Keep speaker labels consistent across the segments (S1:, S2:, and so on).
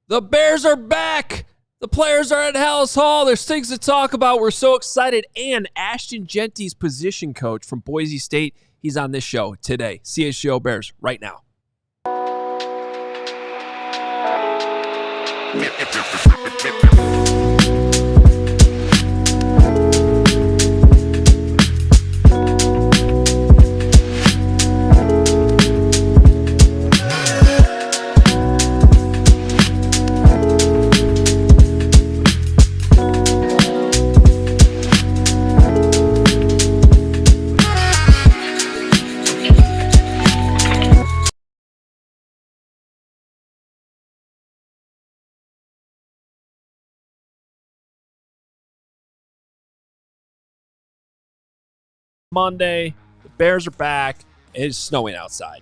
S1: The Bears are back. The players are at Hallis Hall. There's things to talk about. We're so excited. And Ashton Jeanty's position coach from Boise State, he's on this show today. CHGO Bears right now. Monday, the Bears are back. It's snowing outside.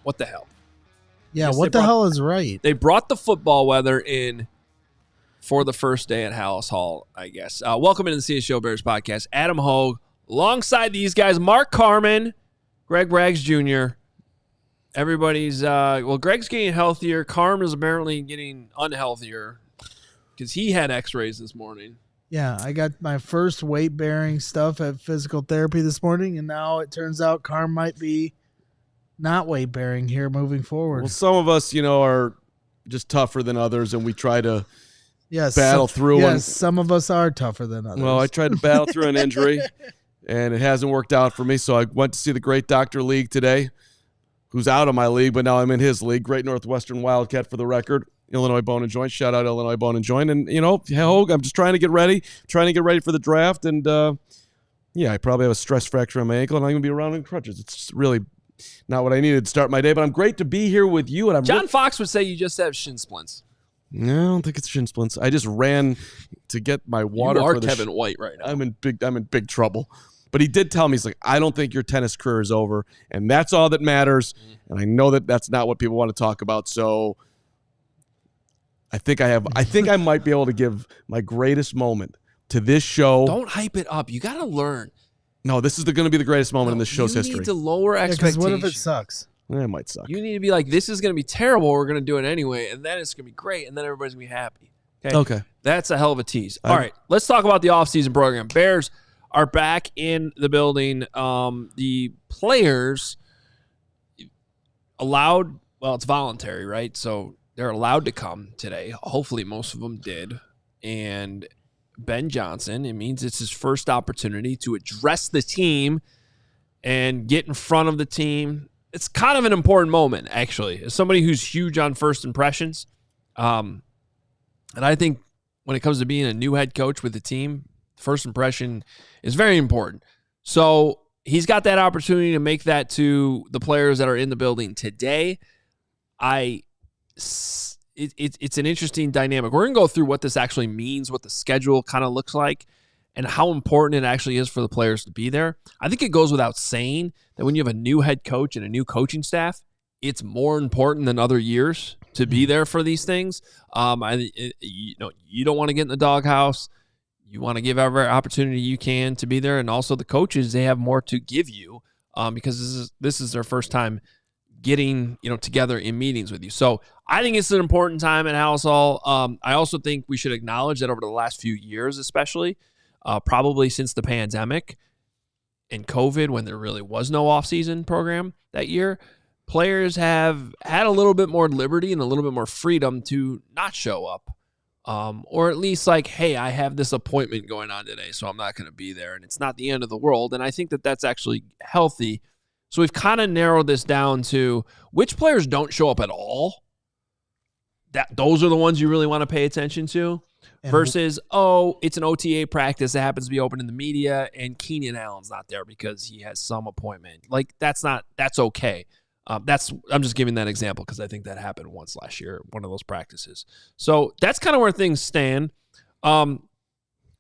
S1: What the hell?
S2: Yeah, what the hell is right?
S1: They brought the football weather in for the first day at Hallis Hall, I guess. Welcome into the CHGO Bears Podcast. Adam Hoge, alongside these guys, Mark Carman, Greg Braggs Jr. Everybody's, Greg's getting healthier. Carm is apparently getting unhealthier because he had x-rays this morning.
S2: Yeah, I got my first weight-bearing stuff at physical therapy this morning, and now it turns out Carm might be not weight-bearing here moving forward.
S3: Well, some of us, are just tougher than others, and we try to battle through.
S2: Yes, some of us are tougher than others.
S3: Well, I tried to battle through an injury, and it hasn't worked out for me, so I went to see the Great Dr. League today, who's out of my league, but now I'm in his league. Great Northwestern Wildcat for the record. Illinois Bone and Joint. Shout out Illinois Bone and Joint. And, Hoge, I'm just trying to get ready for the draft. And, I probably have a stress fracture on my ankle, and I'm going to be around in crutches. It's really not what I needed to start my day, but I'm great to be here with you. And
S1: John Fox would say you just have shin splints.
S3: No, I don't think it's shin splints. I just ran to get my water.
S1: You are
S3: for the
S1: Kevin White right now.
S3: I'm in big trouble. But he did tell me, he's like, I don't think your tennis career is over, and that's all that matters. And I know that that's not what people want to talk about, so I think I might be able to give my greatest moment to this show.
S1: Don't hype it up. You got to learn.
S3: No, this is going to be the greatest moment in this show's history.
S1: You need to lower expectations.
S2: What if it sucks?
S3: It might suck.
S1: You need to be like, this is going to be terrible. We're going to do it anyway, and then it's going to be great, and then everybody's going to be happy.
S3: Okay. That's
S1: a hell of a tease. All right, let's talk about the offseason program. Bears are back in the building. The players allowed, it's voluntary, right? So they're allowed to come today. Hopefully most of them did. And Ben Johnson, it means it's his first opportunity to address the team and get in front of the team. It's kind of an important moment, actually, as somebody who's huge on first impressions. And I think when it comes to being a new head coach with the team, first impression is very important. So he's got that opportunity to make that to the players that are in the building today. It's an interesting dynamic. We're going to go through what this actually means, what the schedule kind of looks like, and how important it actually is for the players to be there. I think it goes without saying that when you have a new head coach and a new coaching staff, it's more important than other years to be there for these things. You don't want to get in the doghouse. You want to give every opportunity you can to be there, and also the coaches, they have more to give you because this is their first time getting together in meetings with you. So I think it's an important time at Hallis Hall. I also think we should acknowledge that over the last few years, especially probably since the pandemic and COVID, when there really was no offseason program that year, players have had a little bit more liberty and a little bit more freedom to not show up. Or at least like, hey, I have this appointment going on today, so I'm not going to be there. And it's not the end of the world. And I think that that's actually healthy. So we've kind of narrowed this down to which players don't show up at all. Those are the ones you really want to pay attention to. Versus, it's an OTA practice that happens to be open in the media, and Keenan Allen's not there because he has some appointment. Like, that's okay. I'm just giving that example because I think that happened once last year, one of those practices. So that's kind of where things stand. Do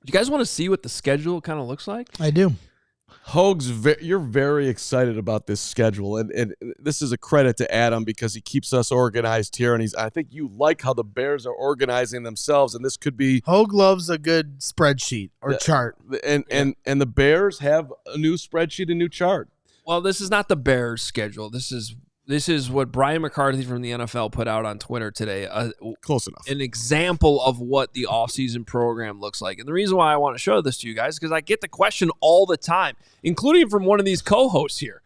S1: you guys want to see what the schedule kind of looks like?
S2: I do.
S3: Hoge's, you're very excited about this schedule, and this is a credit to Adam because he keeps us organized here, and I think you like how the Bears are organizing themselves, and this could be...
S2: Hoge loves a good spreadsheet or chart.
S3: And the Bears have a new spreadsheet, a new chart.
S1: Well, this is not the Bears schedule. This is This is what Brian McCarthy from the NFL put out on Twitter today.
S3: Close enough.
S1: An example of what the offseason program looks like. And the reason why I want to show this to you guys is because I get the question all the time, including from one of these co-hosts here.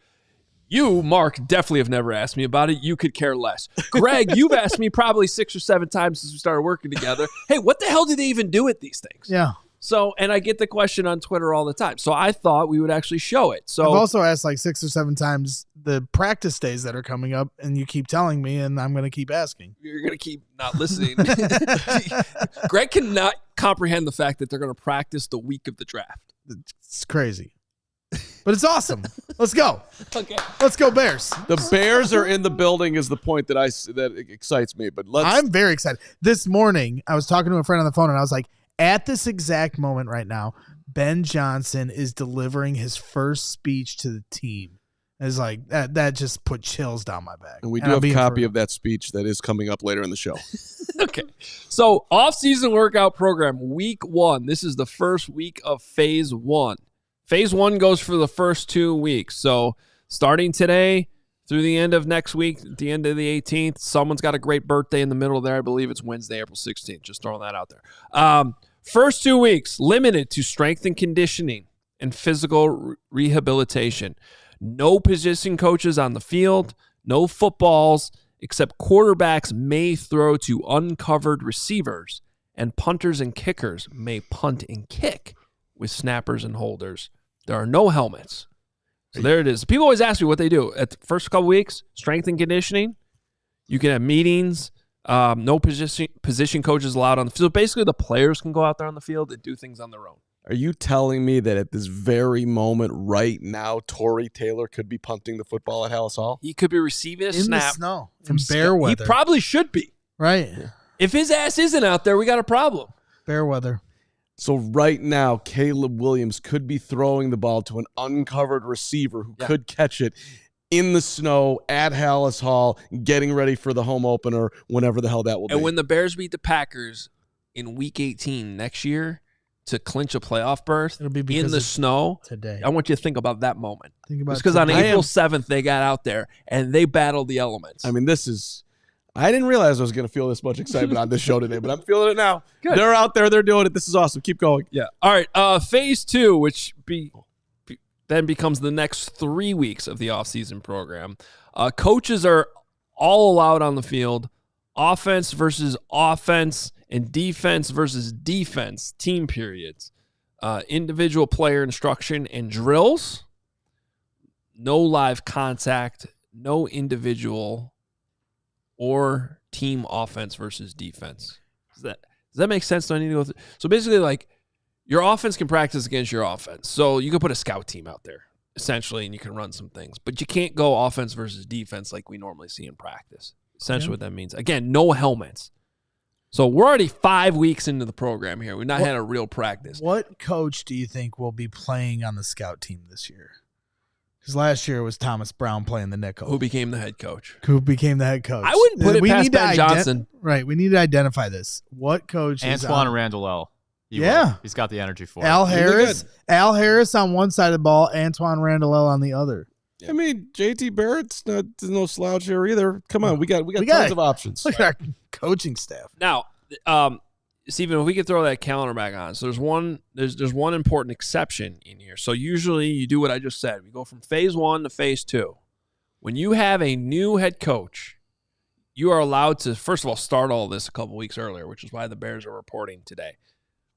S1: You, Mark, definitely have never asked me about it. You could care less. Greg, you've asked me probably 6 or 7 times since we started working together. Hey, what the hell do they even do with these things?
S2: Yeah.
S1: So, and I get the question on Twitter all the time. So I thought we would actually show it. So
S2: I've also asked like 6 or 7 times the practice days that are coming up, and you keep telling me, and I'm going to keep asking.
S1: You're going to keep not listening. Greg cannot comprehend the fact that they're going to practice the week of the draft.
S2: It's crazy. But it's awesome. Let's go.
S1: Okay.
S2: Let's go Bears.
S3: The Bears are in the building is the point that excites me. But
S2: I'm very excited. This morning, I was talking to a friend on the phone, and I was like, at this exact moment right now, Ben Johnson is delivering his first speech to the team. It's like that just put chills down my back.
S3: And we do have a copy of that speech that is coming up later in the show.
S1: Okay. So, off-season workout program, week 1. This is the first week of phase 1. Phase 1 goes for the first 2 weeks. So, starting today through the end of next week, at the end of the 18th, someone's got a great birthday in the middle there. I believe it's Wednesday, April 16th. Just throwing that out there. First 2 weeks, limited to strength and conditioning and physical rehabilitation. No position coaches on the field, no footballs, except quarterbacks may throw to uncovered receivers, and punters and kickers may punt and kick with snappers and holders. There are no helmets. So there it is. People always ask me what they do. At the first couple weeks, strength and conditioning. You can have meetings. No position coaches allowed on the field. So basically, the players can go out there on the field and do things on their own.
S3: Are you telling me that at this very moment right now, Torrey Taylor could be punting the football at Hallis Hall?
S1: He could be receiving a
S2: in
S1: snap.
S2: the snow, in bear weather.
S1: He probably should be.
S2: Right.
S3: Yeah.
S1: If his ass isn't out there, we got a problem.
S2: Bear weather.
S3: So right now, Caleb Williams could be throwing the ball to an uncovered receiver who could catch it in the snow at Hallis Hall, getting ready for the home opener, whenever the hell that will be.
S1: And when the Bears beat the Packers in Week 18 next year to clinch a playoff berth
S2: It'll be because
S1: in the snow,
S2: today.
S1: I want you to think about that moment.
S2: Think about
S1: because on
S2: today.
S1: April 7th, they got out there and they battled the elements.
S3: I mean, I didn't realize I was going to feel this much excitement on this show today, but I'm feeling it now.
S1: Good.
S3: They're out there. They're doing it. This is awesome. Keep going.
S1: Yeah. All right. Phase 2, which then becomes the next 3 weeks of the offseason program. Coaches are all allowed on the field. Offense versus offense and defense versus defense team periods. Individual player instruction and drills. No live contact. No individual or team offense versus defense. Does that make sense? Do I need to go through? So basically, like, your offense can practice against your offense. So you can put a scout team out there, essentially, and you can run some things. But you can't go offense versus defense like we normally see in practice. Essentially what that means. Again, no helmets. So we're already 5 weeks into the program here. We've not had a real practice.
S2: What coach do you think will be playing on the scout team this year? Because last year it was Thomas Brown playing the nickel.
S1: Who became the head coach?
S2: Who became the head coach?
S1: I wouldn't put it past Ben Johnson.
S2: Right. We need to identify this. What coach is
S4: Antoine Randall? He's got the energy for
S2: Al
S4: it.
S2: Harris. Al Harris on one side of the ball, Antoine Randall on the other.
S3: I mean, JT Barrett's no slouch here either. Come on, we got tons of options.
S2: Look at our coaching staff.
S1: Now, Steven, if we could throw that calendar back on. So there's one important exception in here. So usually you do what I just said. We go from phase 1 to phase 2. When you have a new head coach, you are allowed to, first of all, start all this a couple weeks earlier, which is why the Bears are reporting today.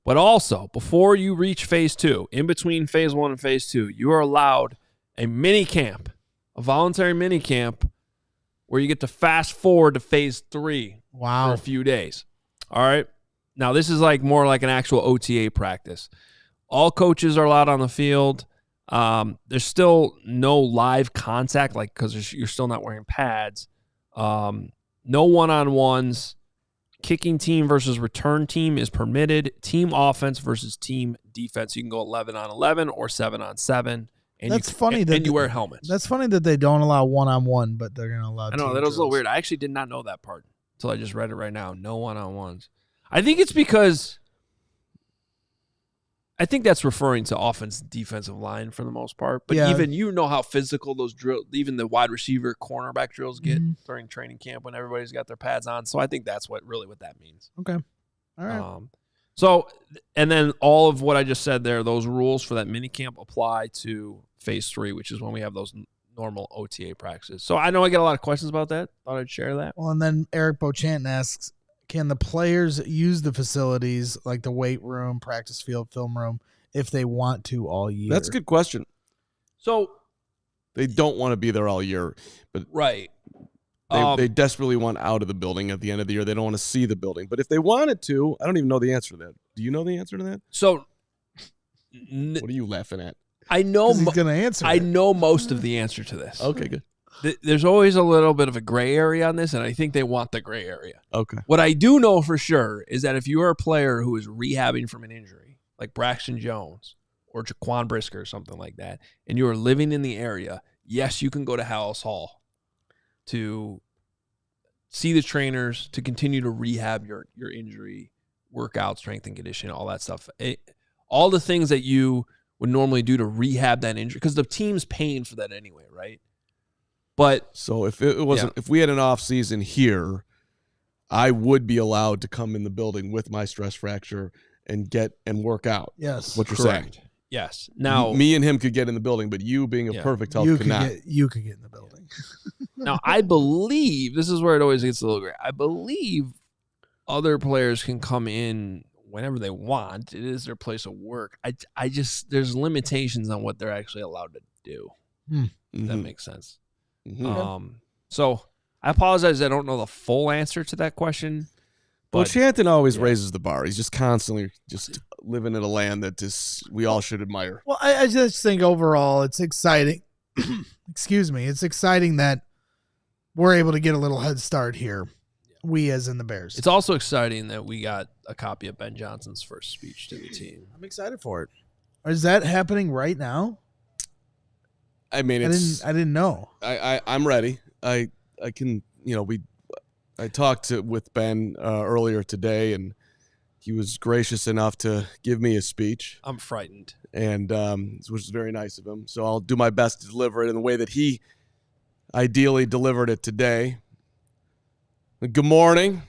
S1: But also, before you reach phase 2, in between phase 1 and phase 2, you are allowed a mini camp, a voluntary mini camp, where you get to fast forward to phase 3 for a few days. All right? Now, this is more like an actual OTA practice. All coaches are allowed on the field. There's still no live contact, because you're still not wearing pads. No one-on-ones. Kicking team versus return team is permitted. Team offense versus team defense. You can go 11-on-11 or 7-on-7. And
S2: that's funny that
S1: you wear helmets.
S2: That's funny that they don't allow one-on-one, but they're going to allow.
S1: I know that was a little weird. I actually did not know that part until I just read it right now. No one-on-ones. I think it's because I think that's referring to offense and defensive line for the most part. But even how physical those drills, even the wide receiver, cornerback drills get during training camp when everybody's got their pads on. So I think that's what that means.
S2: Okay. All right.
S1: So, and then all of what I just said there, those rules for that mini camp apply to phase 3, which is when we have those normal OTA practices. So I know I get a lot of questions about that. Thought I'd share that.
S2: Well, and then Eric Beauchamp asks, can the players use the facilities like the weight room, practice field, film room if they want to all year?
S3: That's a good question.
S1: So
S3: they don't want to be there all year, but
S1: right.
S3: They desperately want out of the building at the end of the year. They don't want to see the building. But if they wanted to, I don't even know the answer to that. Do you know the answer to that?
S1: So
S3: what are you laughing at?
S2: I know he's going to answer.
S1: I know most of the answer to this.
S3: Okay, good.
S1: There's always a little bit of a gray area on this, and I think they want the gray area.
S3: Okay.
S1: What I do know for sure is that if you are a player who is rehabbing from an injury, like Braxton Jones or Jaquan Brisker or something like that, and you are living in the area, yes, you can go to Hallis Hall to see the trainers, to continue to rehab your injury, work out, strength and conditioning, all that stuff. All the things that you would normally do to rehab that injury, because the team's paying for that anyway, right? But
S3: so if it wasn't, if we had an off season here, I would be allowed to come in the building with my stress fracture and work out.
S2: Yes,
S3: what you're saying.
S1: Yes. Now,
S3: me and him could get in the building, but you being a perfect health could not.
S2: You could get in the building.
S1: Now, I believe this is where it always gets a little gray. I believe other players can come in whenever they want. It is their place of work. I just there's limitations on what they're actually allowed to do. If that makes sense. So I apologize. I don't know the full answer to that question.
S3: Well, Shanton always raises the bar. He's just constantly living in a land that we all should admire.
S2: Well, I just think overall it's exciting. Excuse me. It's exciting that we're able to get a little head start here. We as in the Bears.
S1: It's also exciting that we got a copy of Ben Johnson's first speech to the team.
S2: I'm excited for it. Is that happening right now?
S3: I mean,
S2: I didn't know.
S3: I'm ready. I can, I talked with Ben earlier today, and he was gracious enough to give me a speech.
S1: I'm frightened.
S3: And which is very nice of him. So I'll do my best to deliver it in the way that he ideally delivered it today. Good morning.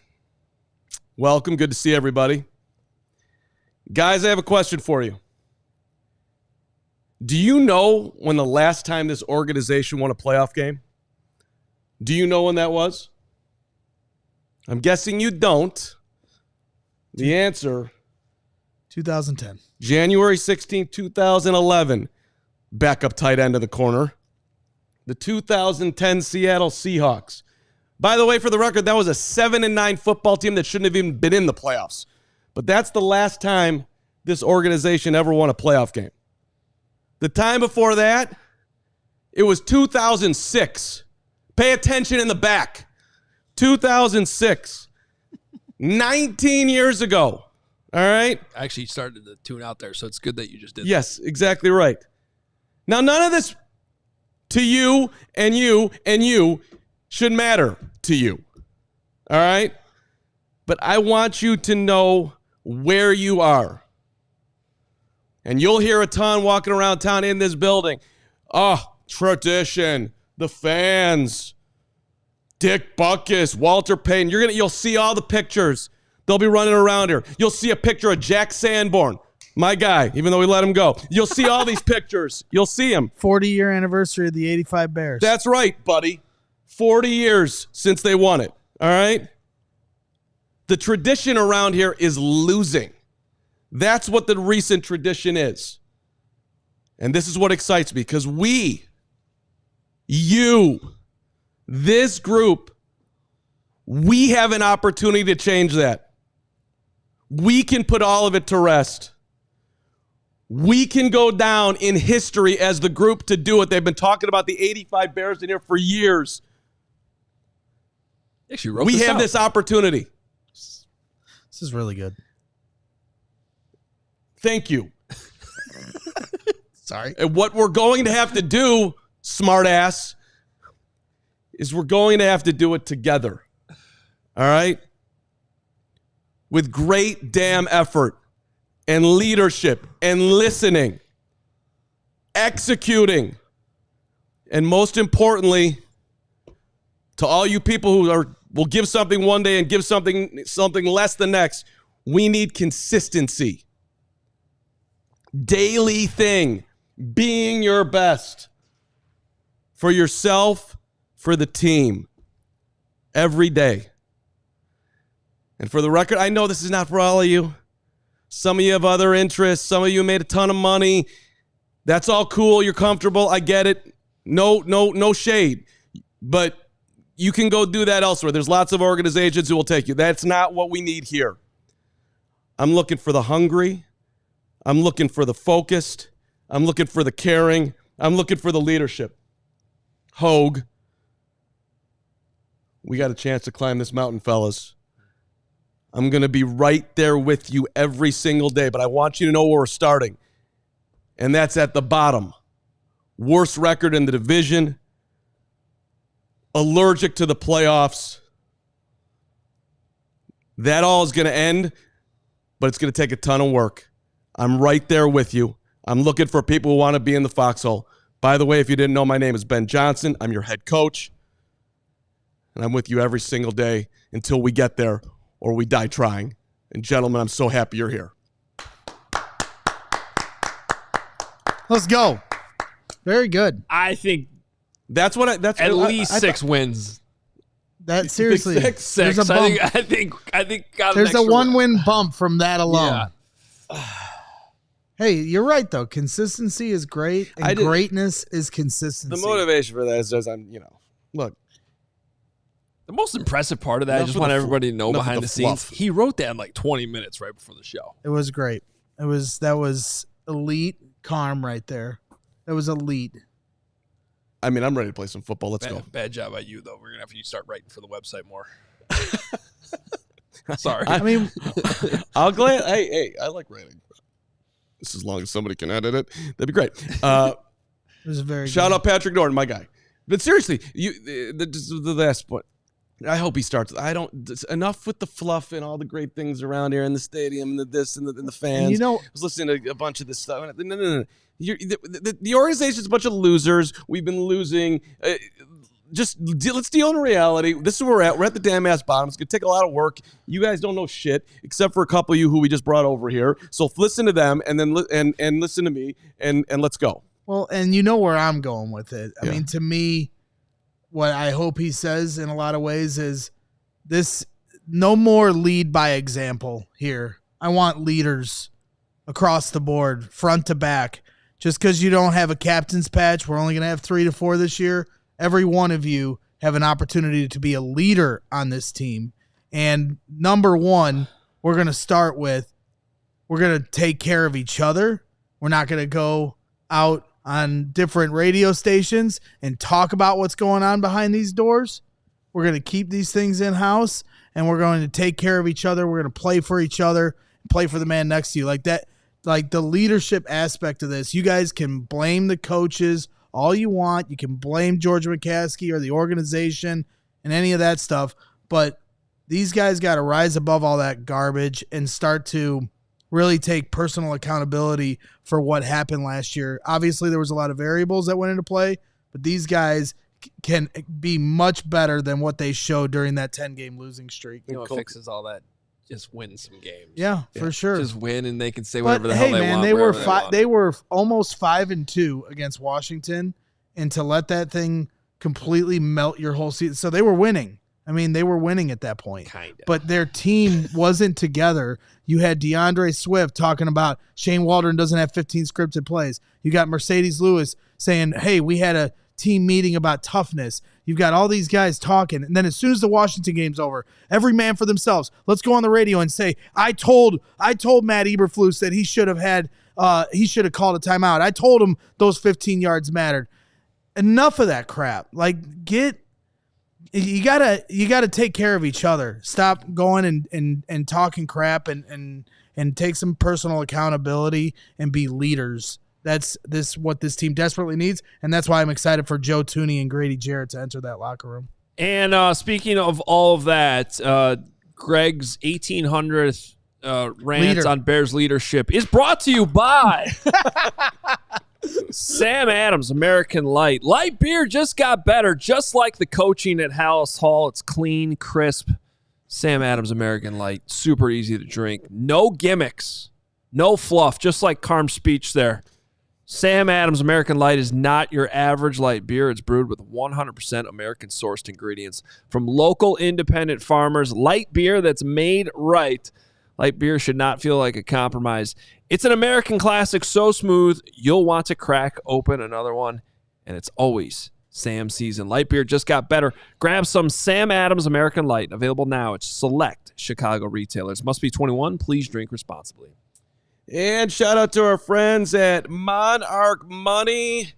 S3: Welcome. Good to see everybody. Guys, I have a question for you. Do you know when the last time this organization won a playoff game? Do you know when that was? I'm guessing you don't. The answer...
S2: 2010.
S3: January 16, 2011. Backup tight end of the corner. The 2010 Seattle Seahawks. By the way, for the record, that was a 7-9 football team that shouldn't have even been in the playoffs. But that's the last time this organization ever won a playoff game. The time before that, it was 2006. Pay attention in the back. 2006. 19 years ago. All right?
S1: I actually started to tune out there, so it's good that you just did that.
S3: Yes, exactly right. Now, none of this to you and you and you should matter to you. All right? But I want you to know where you are. And you'll hear a ton walking around town in this building. Oh, tradition, the fans, Dick Butkus, Walter Payton. You'll see all the pictures. They'll be running around here. You'll see a picture of Jack Sanborn, my guy, even though we let him go. You'll see all these pictures. You'll see him.
S2: 40-year anniversary of the 85 Bears.
S3: That's right, buddy. 40 years since they won it. All right? The tradition around here is losing. That's what the recent tradition is. And this is what excites me, because this group, we have an opportunity to change that. We can put all of it to rest. We can go down in history as the group to do it. They've been talking about the 85 Bears in here for years. We have this opportunity.
S2: This is really good.
S3: Thank you.
S2: Sorry.
S3: And what we're going to have to do, smartass, is we're going to have to do it together. All right? With great damn effort. and leadership and listening, executing, and most importantly, to all you people who will give something one day and give something less the next, we need consistency. Daily thing, being your best for yourself, for the team, every day. And for the record, I know this is not for all of you. Some of you have other interests. Some of you made a ton of money. That's all cool. You're comfortable. I get it. No shade. But you can go do that elsewhere. There's lots of organizations who will take you. That's not what we need here. I'm looking for the hungry. I'm looking for the focused. I'm looking for the caring. I'm looking for the leadership. Hoge, we got a chance to climb this mountain, fellas. I'm going to be right there with you every single day, but I want you to know where we're starting. And that's at the bottom. Worst record in the division. Allergic to the playoffs. That all is going to end, but it's going to take a ton of work. I'm right there with you. I'm looking for people who want to be in the foxhole. By the way, if you didn't know, my name is Ben Johnson. I'm your head coach. And I'm with you every single day until we get there or we die trying. And gentlemen, I'm so happy you're here.
S2: Let's go. Very good.
S1: I think
S3: that's
S1: at least 6 wins.
S2: That seriously,
S1: Six.
S2: There's a bump.
S1: I think got
S2: there's
S1: an
S2: a 1-win bump from that alone.
S1: Yeah.
S2: Hey, you're right though. Consistency is great, and greatness is consistency.
S3: The motivation for that is just look.
S1: The most impressive part of that, I just want everybody to know behind the scenes, he wrote that in like 20 minutes right before the show.
S2: It was great. That was elite Carm right there. That was elite.
S3: I mean, I'm ready to play some football. Let's go.
S1: Bad job by you, though. We're going to have you start writing for the website more. Sorry.
S2: I mean,
S3: I'll glad. Hey, I like writing. Just as long as somebody can edit it, that'd be great.
S2: It was very
S3: shout out Patrick Norton, my guy. But seriously, the last point. I hope he starts. Enough with the fluff and all the great things around here in the stadium and the this and the fans. I was listening to a bunch of this stuff. No. The organization's a bunch of losers. We've been losing. Let's deal in reality. This is where we're at. We're at the damn ass bottom. It's going to take a lot of work. You guys don't know shit, except for a couple of you who we just brought over here. So listen to them and then and listen to me and let's go.
S2: Well, and you know where I'm going with it. I mean, to me, what I hope he says in a lot of ways is this: no more lead by example here. I want leaders across the board, front to back. Just because you don't have a captain's patch, we're only going to have 3 to 4 this year. Every one of you have an opportunity to be a leader on this team. And number one, we're going to start with, we're going to take care of each other. We're not going to go out on different radio stations and talk about what's going on behind these doors. We're going to keep these things in-house, and we're going to take care of each other. We're going to play for each other, play for the man next to you. Like that, like the leadership aspect of this. You guys can blame the coaches all you want. You can blame George McCaskey or the organization and any of that stuff, but these guys got to rise above all that garbage and start to really take personal accountability for what happened last year. Obviously, there was a lot of variables that went into play, but these guys can be much better than what they showed during that 10-game losing streak.
S1: You know what fixes all that? Just win some games.
S2: Yeah, for sure.
S1: Just win, and they can say whatever the hell they want.
S2: They were almost 5-2 against Washington, and to let that thing completely melt your whole season. So they were winning. I mean, they were winning at that point.
S1: Kind of.
S2: But their team wasn't together. You had DeAndre Swift talking about Shane Waldron doesn't have 15 scripted plays. You got Mercedes Lewis saying, hey, we had a team meeting about toughness. You've got all these guys talking. And then as soon as the Washington game's over, every man for themselves. Let's go on the radio and say, I told Matt Eberflus that he should have called a timeout. I told him those 15 yards mattered. Enough of that crap. Like, you gotta take care of each other. Stop going and talking crap and take some personal accountability and be leaders. That's what this team desperately needs, and that's why I'm excited for Joe Thuney and Grady Jarrett to enter that locker room.
S1: And speaking of all of that, Greg's 1800th rants on Bears leadership is brought to you by Sam Adams American Light. Light beer just got better, just like the coaching at Hallis Hall. It's clean, crisp. Sam Adams American Light, super easy to drink. No gimmicks, no fluff, just like CARM'S speech there. Sam Adams American Light is not your average light beer. It's brewed with 100% American-sourced ingredients from local independent farmers. Light beer that's made right. Light beer should not feel like a compromise. It's an American classic, so smooth, you'll want to crack open another one, and it's always Sam season. Light beer just got better. Grab some Sam Adams American Light, available now at select Chicago retailers. Must be 21. Please drink responsibly.
S3: And shout out to our friends at Monarch Money.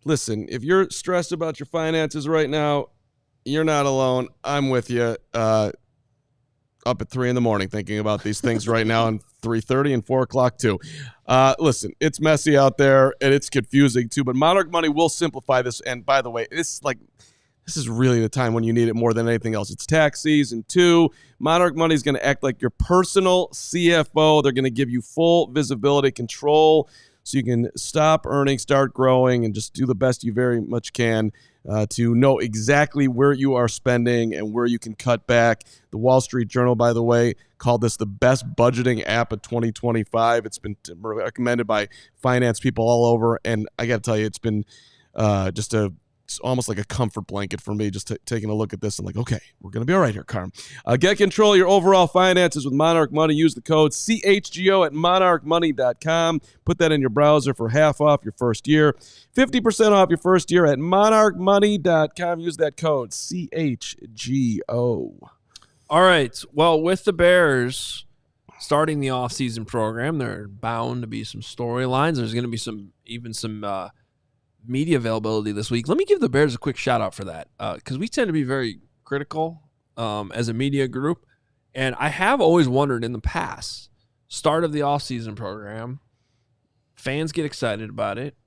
S3: Listen, if you're stressed about your finances right now, you're not alone. I'm with you. Up at 3 a.m. thinking about these things right now, and 3:30 and 4 o'clock too. Listen, it's messy out there and it's confusing too, but Monarch Money will simplify this. And by the way, this is really the time when you need it more than anything else. It's tax season too. Monarch Money is going to act like your personal CFO. They're going to give you full visibility control so you can stop earning, start growing, and just do the best you very much can to know exactly where you are spending and where you can cut back. The Wall Street Journal, by the way, called this the best budgeting app of 2025. It's been recommended by finance people all over, and I got to tell you, it's been it's almost like a comfort blanket for me just taking a look at this and like, okay, we're going to be all right here, Carm. Get control of your overall finances with Monarch Money. Use the code CHGO at monarchmoney.com. Put that in your browser for half off your first year. 50% off your first year at monarchmoney.com. Use that code CHGO.
S1: All right. Well, with the Bears starting the offseason program, there are bound to be some storylines. There's going to be some media availability this week. Let me give the Bears a quick shout out for that because we tend to be very critical as a media group. And I have always wondered in the past, start of the offseason program, fans get excited about it.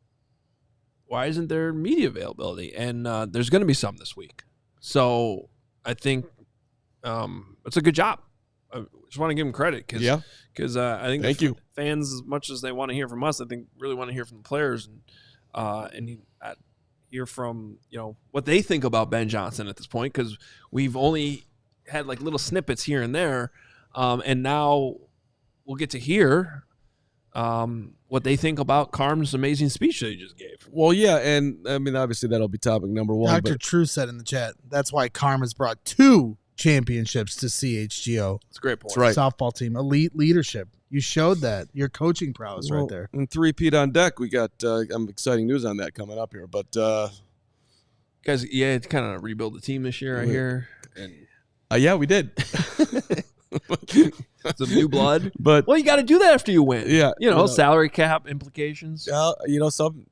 S1: Why isn't there media availability? And there's going to be some this week. So I think it's a good job. I just want to give them credit because I think fans, as much as they want to hear from us, I think really want to hear from the players and hear from what they think about Ben Johnson at this point, because we've only had like little snippets here and there, and now we'll get to hear what they think about CARM'S amazing speech that he just gave.
S3: Well, yeah, and I mean obviously that'll be topic number one.
S2: Dr. True said in the chat that's why CARM has brought 2 championships to CHGO.
S1: That's a great point.
S3: That's right.
S2: Softball team, elite leadership. You showed that. Your coaching prowess right there.
S3: And 3-peat on deck. We got exciting news on that coming up here. But
S1: guys, it's kind of rebuild the team this year, I hear. And
S3: yeah, we did.
S1: Some new blood.
S3: But
S1: you got to do that after you win.
S3: Yeah.
S1: Salary cap implications.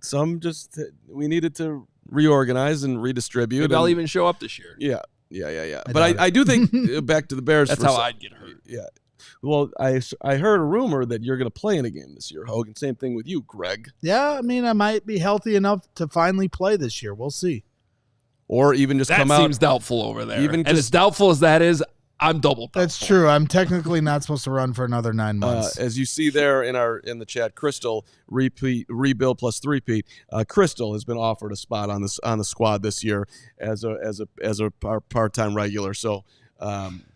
S3: Some just we needed to reorganize and redistribute.
S1: Maybe I'll even show up this year.
S3: Yeah. But I do think back to the Bears.
S1: That's how I'd get hurt.
S3: Yeah. Well, I heard a rumor that you're going to play in a game this year, Hogan. Same thing with you, Greg.
S2: Yeah, I mean, I might be healthy enough to finally play this year. We'll see.
S3: Or even just come out.
S1: That seems doubtful over there. And as doubtful as that is, I'm double doubtful.
S2: That's true. I'm technically not supposed to run for another 9 months.
S3: As you see there in the chat, Crystal rebuild plus 3-peat. Crystal has been offered a spot on the squad this year as a part-time regular. So.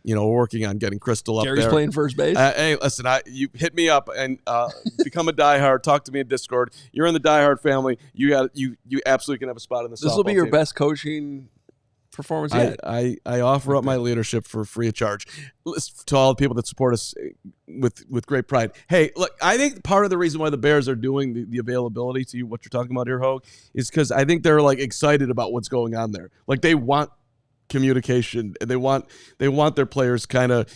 S3: We're working on getting Crystal up
S1: Jerry's
S3: there.
S1: Playing first base.
S3: Hey, listen, you hit me up and become a diehard. Talk to me in Discord. You're in the diehard family. You absolutely can have a spot in the.
S1: This will be your best coaching performance yet.
S3: I offer up my leadership for free of charge to all the people that support us with great pride. Hey, look, I think part of the reason why the Bears are doing the availability to you, what you're talking about here, Hogue, is because I think they're like excited about what's going on there. Like they want communication, and they want their players kind of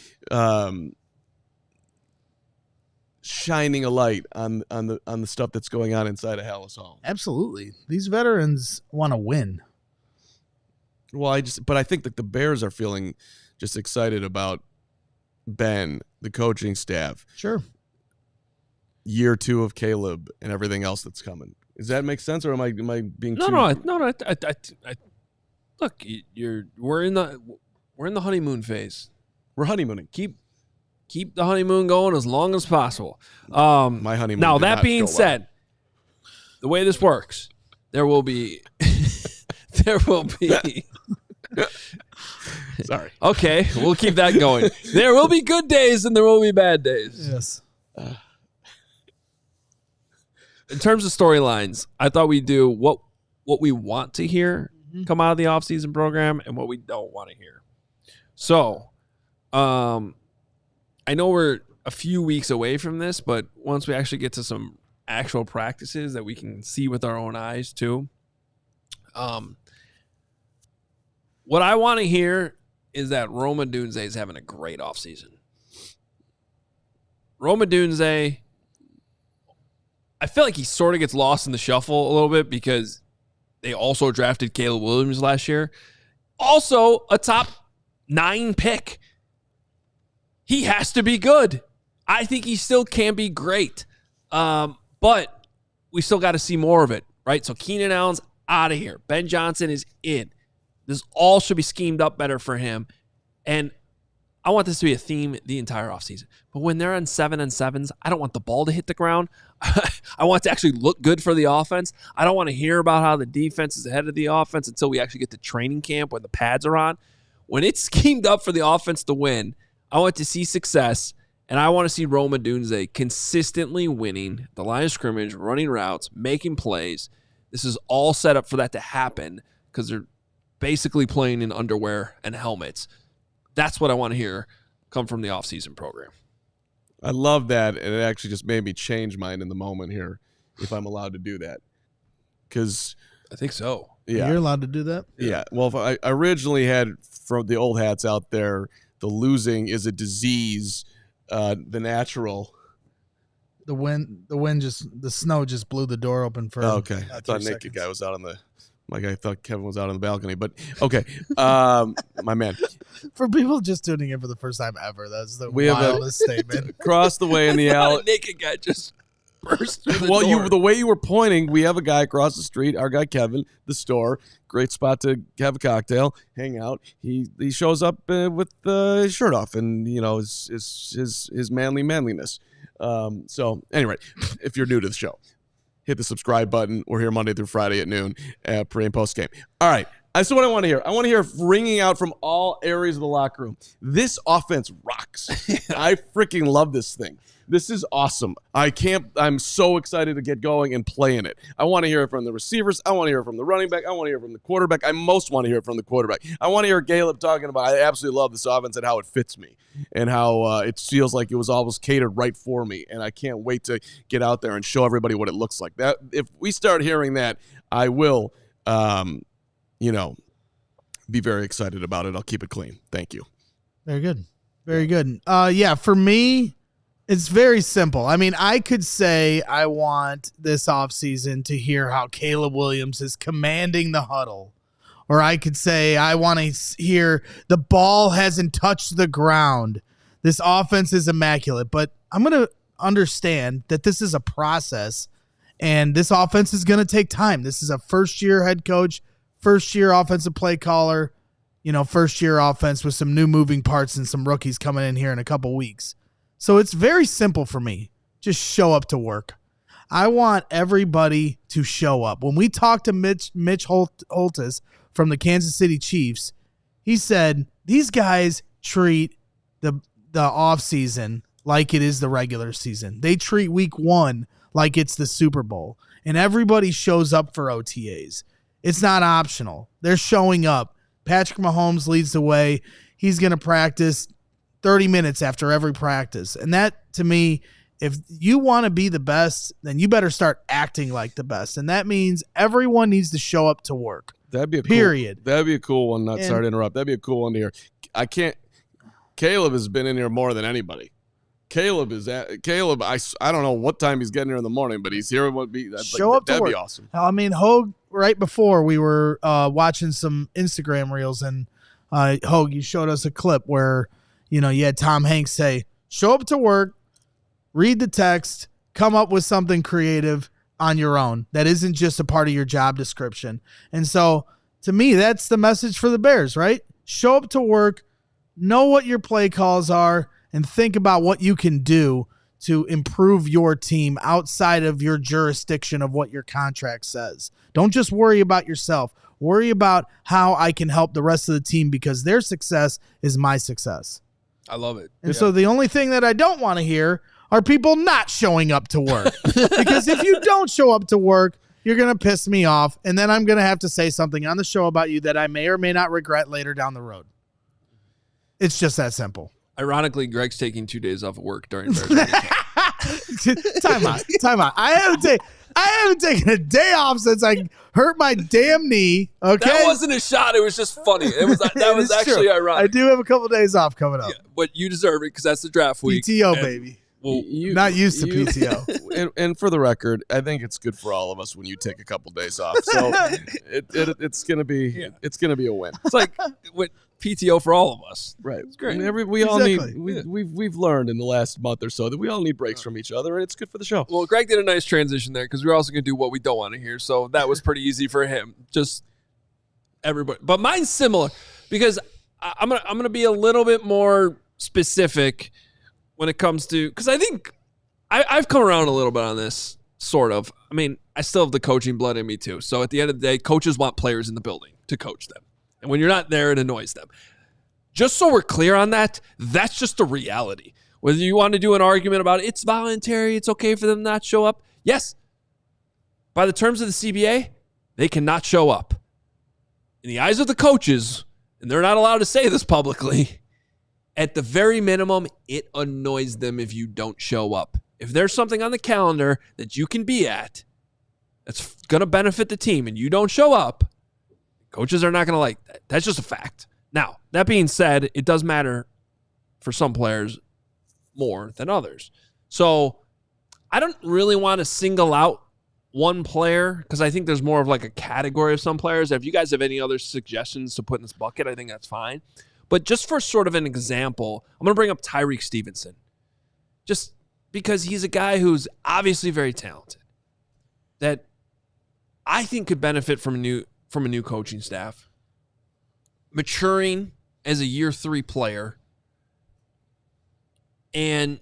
S3: shining a light on the stuff that's going on inside of Hallis Hall.
S2: Absolutely, these veterans want to win.
S3: Well, I think that the Bears are feeling just excited about Ben, the coaching staff.
S2: Sure.
S3: Year 2 of Caleb and everything else that's coming. Does that make sense, or am I being too?
S1: No. Look, we're in the honeymoon phase.
S3: We're honeymooning.
S1: Keep keep the honeymoon going as long as possible.
S3: My honeymoon.
S1: Now,
S3: did
S1: that
S3: not
S1: being
S3: go
S1: said, the way this works, there will be
S3: Sorry.
S1: Okay, we'll keep that going. There will be good days and there will be bad days.
S2: Yes.
S1: In terms of storylines, I thought we'd do what we want to hear come out of the offseason program and what we don't want to hear. So, I know we're a few weeks away from this, but once we actually get to some actual practices that we can see with our own eyes too, what I want to hear is that Rome Odunze is having a great offseason. Rome Odunze, I feel like he sort of gets lost in the shuffle a little bit because they also drafted Caleb Williams last year. Also, a top 9 pick. He has to be good. I think he still can be great. But we still got to see more of it, right? So Keenan Allen's out of here. Ben Johnson is in. This all should be schemed up better for him. And I want this to be a theme the entire offseason. But when they're on 7-7s, I don't want the ball to hit the ground. I want it to actually look good for the offense. I don't want to hear about how the defense is ahead of the offense until we actually get to training camp when the pads are on. When it's schemed up for the offense to win, I want to see success, and I want to see Rome Odunze consistently winning the line of scrimmage, running routes, making plays. This is all set up for that to happen because they're basically playing in underwear and helmets. That's what I want to hear come from the offseason program.
S3: I love that, and it actually just made me change mine in the moment here, if I'm allowed to do that. Because
S1: I think so.
S3: Yeah,
S2: you're allowed to do that.
S3: Yeah. Well, if I originally had from the old hats out there, the losing is a disease. The natural.
S2: The snow just blew the door open for.
S3: Okay, I thought Nick guy was out on the. Like I thought Kevin was out on the balcony, but okay, my man.
S2: For people just tuning in for the first time ever, that's the wildest statement.
S3: Across the way in the alley,
S1: a naked guy just burst through the door.
S3: The way you were pointing, we have a guy across the street. Our guy Kevin, the store, great spot to have a cocktail, hang out. He shows up with his shirt off, and his manliness. So anyway, if you're new to the show, hit the subscribe button. We're here Monday through Friday at noon, pre and post game. All right. That's what I want to hear. I want to hear ringing out from all areas of the locker room. This offense rocks. I freaking love this thing. This is awesome. I'm so excited to get going and play in it. I want to hear it from the receivers. I want to hear it from the running back. I want to hear it from the quarterback. I most want to hear it from the quarterback. I want to hear Caleb talking about, I absolutely love this offense and how it fits me and how it feels like it was almost catered right for me. And I can't wait to get out there and show everybody what it looks like. That if we start hearing that, I will, be very excited about it. I'll keep it clean. Thank you.
S2: Very good. Very good. For me, it's very simple. I mean, I could say I want this offseason to hear how Caleb Williams is commanding the huddle. Or I could say I want to hear the ball hasn't touched the ground. This offense is immaculate. But I'm going to understand that this is a process, and this offense is going to take time. This is a first-year head coach, first-year offensive play caller, first-year offense with some new moving parts and some rookies coming in here in a couple weeks. So it's very simple for me. Just show up to work. I want everybody to show up. When we talked to Mitch Holtis from the Kansas City Chiefs, he said these guys treat the offseason like it is the regular season. They treat week 1 like it's the Super Bowl, and everybody shows up for OTAs. It's not optional. They're showing up. Patrick Mahomes leads the way. He's going to practice 30 minutes after every practice. And that, to me, if you want to be the best, then you better start acting like the best. And that means everyone needs to show up to work.
S3: That'd be a
S2: period.
S3: That'd be a cool one. Sorry to interrupt. That'd be a cool one to hear. Caleb has been in here more than anybody. Caleb, I don't know what time he's getting here in the morning, but he's here.
S2: Show up to work.
S3: That'd be awesome.
S2: I mean, Hoge, right before we were watching some Instagram reels, and Hoge, you showed us a clip where, you had Tom Hanks say, show up to work, read the text, come up with something creative on your own that isn't just a part of your job description. And so, to me, that's the message for the Bears, right? Show up to work, know what your play calls are, and think about what you can do to improve your team outside of your jurisdiction of what your contract says. Don't just worry about yourself. Worry about how I can help the rest of the team because their success is my success.
S1: I love it.
S2: And so the only thing that I don't want to hear are people not showing up to work. Because if you don't show up to work, you're going to piss me off, and then I'm going to have to say something on the show about you that I may or may not regret later down the road. It's just that simple.
S1: Ironically, Greg's taking 2 days off of work during Bears weekend.
S2: Time out. I haven't taken a day off since I hurt my damn knee. Okay,
S1: that wasn't a shot. It was just funny. It was that was actually
S2: true.
S1: ironic.
S2: I do have a couple days off coming up.
S1: Yeah, but you deserve it because that's the draft week.
S2: PTO, baby.
S1: Well,
S2: not used to PTO.
S3: And for the record, I think it's good for all of us when you take a couple days off. So it's gonna be a win.
S1: It's like with PTO for all of us.
S3: Right.
S1: It's great.
S3: I mean, we've learned in the last month or so that we all need breaks from each other, and it's good for the show.
S1: Well, Greg did a nice transition there because we're also going to do what we don't want to hear. So that was pretty easy for him. Just everybody. But mine's similar because I'm gonna be a little bit more specific when it comes to, because I think I've come around a little bit on this, sort of. I mean, I still have the coaching blood in me too. So at the end of the day, coaches want players in the building to coach them. And when you're not there, it annoys them. Just so we're clear on that, that's just a reality. Whether you want to do an argument about it's voluntary, it's okay for them not show up. Yes, by the terms of the CBA, they cannot show up. In the eyes of the coaches, and they're not allowed to say this publicly, at the very minimum, it annoys them if you don't show up. If there's something on the calendar that you can be at that's going to benefit the team and you don't show up, coaches are not going to like that. That's just a fact. Now, that being said, it does matter for some players more than others. So I don't really want to single out one player because I think there's more of like a category of some players. If you guys have any other suggestions to put in this bucket, I think that's fine. But just for sort of an example, I'm going to bring up Tyreek Stevenson. Just because he's a guy who's obviously very talented that I think could benefit from a new coaching staff, maturing as a year 3 player, and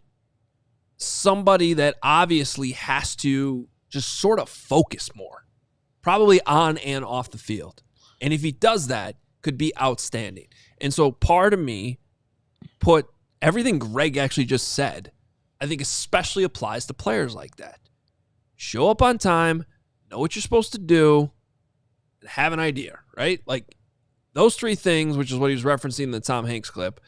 S1: somebody that obviously has to just sort of focus more, probably on and off the field. And if he does that, could be outstanding. And so part of me put everything Greg actually just said, I think especially applies to players like that. Show up on time, know what you're supposed to do, and have an idea, right? Like those 3 things, which is what he was referencing in the Tom Hanks clip,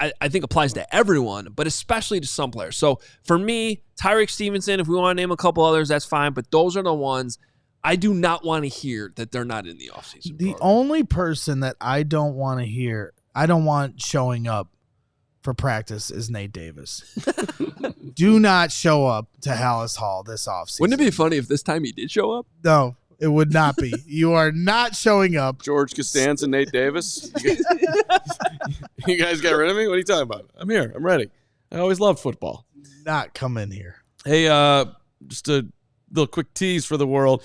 S1: I think applies to everyone, but especially to some players. So for me, Tyreek Stevenson, if we want to name a couple others, that's fine. But those are the ones I do not want to hear that they're not in the offseason
S2: The
S1: program.
S2: only person that I don't want to hear, I don't want showing up for practice is Nate Davis. Do not show up to Hallis Hall this offseason.
S1: Wouldn't it be funny if this time he did show up?
S2: No, it would not be. You are not showing up.
S3: George Costanza, Nate Davis. You guys got rid of me? What are you talking about? I'm here. I'm ready. I always loved football.
S2: Not come in here.
S3: Hey, just a little quick tease for the world.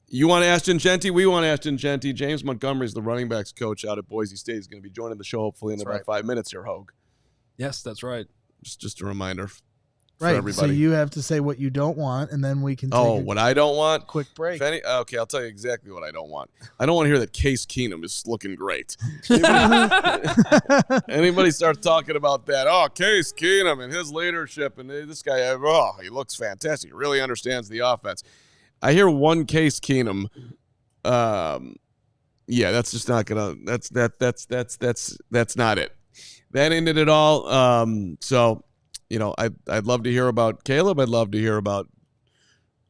S3: You want Ashton Jeanty? We want Ashton Jeanty. James Montgomery is the running backs coach out at Boise State. He's going to be joining the show hopefully in about 5 minutes here, Hoge.
S1: Yes, that's right.
S3: Just a reminder for
S2: Right.
S3: everybody.
S2: So you have to say what you don't want, and then we can take
S3: what I don't want?
S2: a quick break.
S3: Okay, I'll tell you exactly what I don't want. I don't want to hear that Case Keenum is looking great. Anybody start talking about that? Oh, Case Keenum and his leadership and this guy, he looks fantastic. He really understands the offense. I hear one Case Keenum. That's just not gonna. That's not it. That ended it all. So, I'd love to hear about Caleb. I'd love to hear about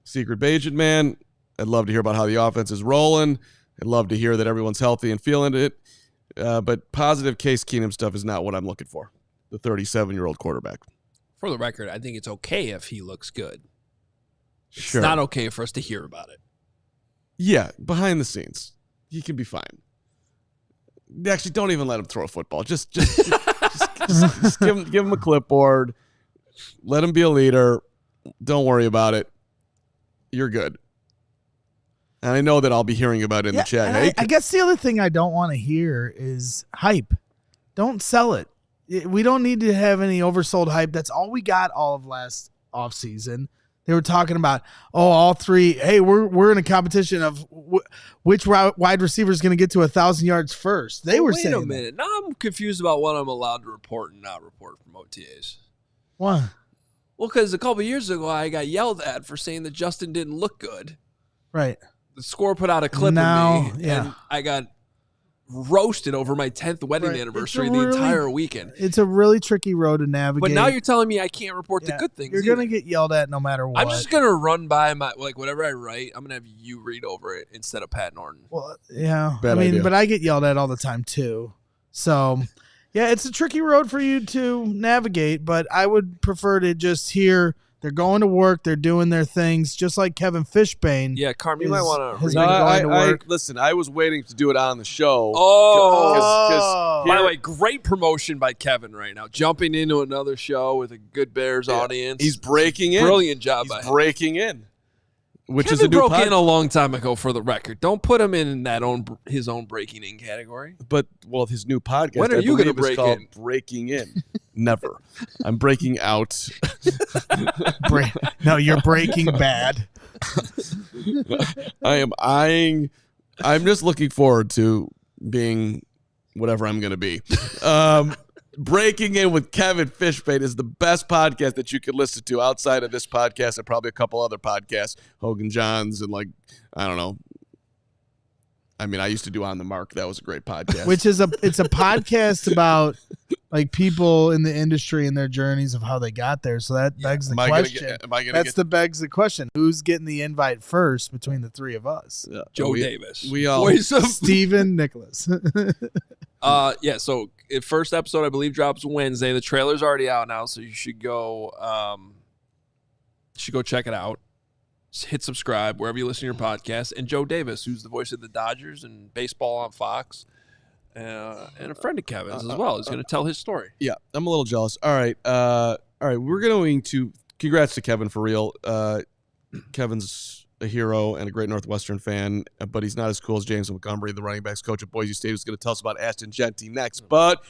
S3: Secret Bajan Man. I'd love to hear about how the offense is rolling. I'd love to hear that everyone's healthy and feeling it. But positive Case Keenum stuff is not what I'm looking for. The 37-year-old quarterback.
S1: For the record, I think it's okay if he looks good.
S3: Sure.
S1: It's not okay for us to hear about it.
S3: Yeah, behind the scenes, he can be fine. Actually, don't even let him throw a football. Just give him a clipboard. Let him be a leader. Don't worry about it. You're good. And I know that I'll be hearing about it in the chat. Hey,
S2: I guess the other thing I don't want to hear is hype. Don't sell it. We don't need to have any oversold hype. That's all we got all of last offseason. They were talking about, all three. Hey, we're in a competition of which wide receiver is going to get to 1,000 yards first. They were saying.
S1: Wait a minute. Now I'm confused about what I'm allowed to report and not report from OTAs.
S2: Why?
S1: Well, because a couple of years ago I got yelled at for saying that Justin didn't look good.
S2: Right.
S1: The Score put out a clip of me, and I got roasted over my 10th wedding anniversary the entire weekend.
S2: It's a really tricky road to navigate.
S1: But now you're telling me I can't report the good things.
S2: You're going to get yelled at no matter what.
S1: I'm just going to run by whatever I write, I'm going to have you read over it instead of Pat Norton.
S2: Well, yeah.
S3: Bad idea.
S2: But I get yelled at all the time too. So, yeah, it's a tricky road for you to navigate, but I would prefer to just hear they're going to work, they're doing their things, just like Kevin Fishbane.
S1: Yeah, Carm, you might want to
S3: listen, I was waiting to do it on the show.
S1: By the way, great promotion by Kevin right now. Jumping into another show with a good Bears audience.
S3: He's breaking in.
S1: Brilliant job
S3: by him. Breaking in. Which
S1: Kevin
S3: is a new
S1: broke in a long time ago, for the record. Don't put him in his own breaking in category.
S3: But his new podcast.
S1: When are you going to break in?
S3: Breaking in. Never. I'm breaking out.
S2: No, you're breaking bad.
S3: I'm just looking forward to being whatever I'm going to be. Breaking In with Kevin Fishbane is the best podcast that you could listen to outside of this podcast and probably a couple other podcasts, Hogan Johns and I don't know. I mean, I used to do On the Mark. That was a great podcast.
S2: It's a podcast about people in the industry and their journeys of how they got there. So that begs the question. Begs the question. Who's getting the invite first between the three of us?
S3: Yeah.
S1: Joe Davis.
S3: We all
S2: Steven Nicholas.
S1: So first episode I believe drops Wednesday. The trailer's already out now, so you should go check it out. Just hit subscribe wherever you listen to your podcast. And Joe Davis, who's the voice of the Dodgers and baseball on Fox, and a friend of Kevin's as well, is going to tell his story.
S3: Yeah, I'm a little jealous. All right, we're going to congrats to Kevin for real. Kevin's a hero and a great Northwestern fan, but he's not as cool as James Montgomery, the running backs coach at Boise State, who's going to tell us about Ashton Jeanty next. But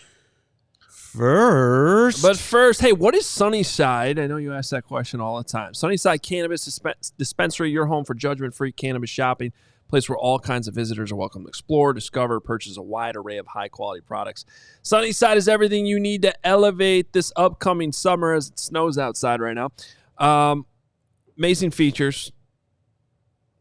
S3: first,
S1: hey, what is Sunnyside? I know you ask that question all the time. Sunnyside Cannabis Dispensary, your home for judgment-free cannabis shopping, a place where all kinds of visitors are welcome to explore, discover, purchase a wide array of high-quality products. Sunnyside is everything you need to elevate this upcoming summer as it snows outside right now. Amazing features.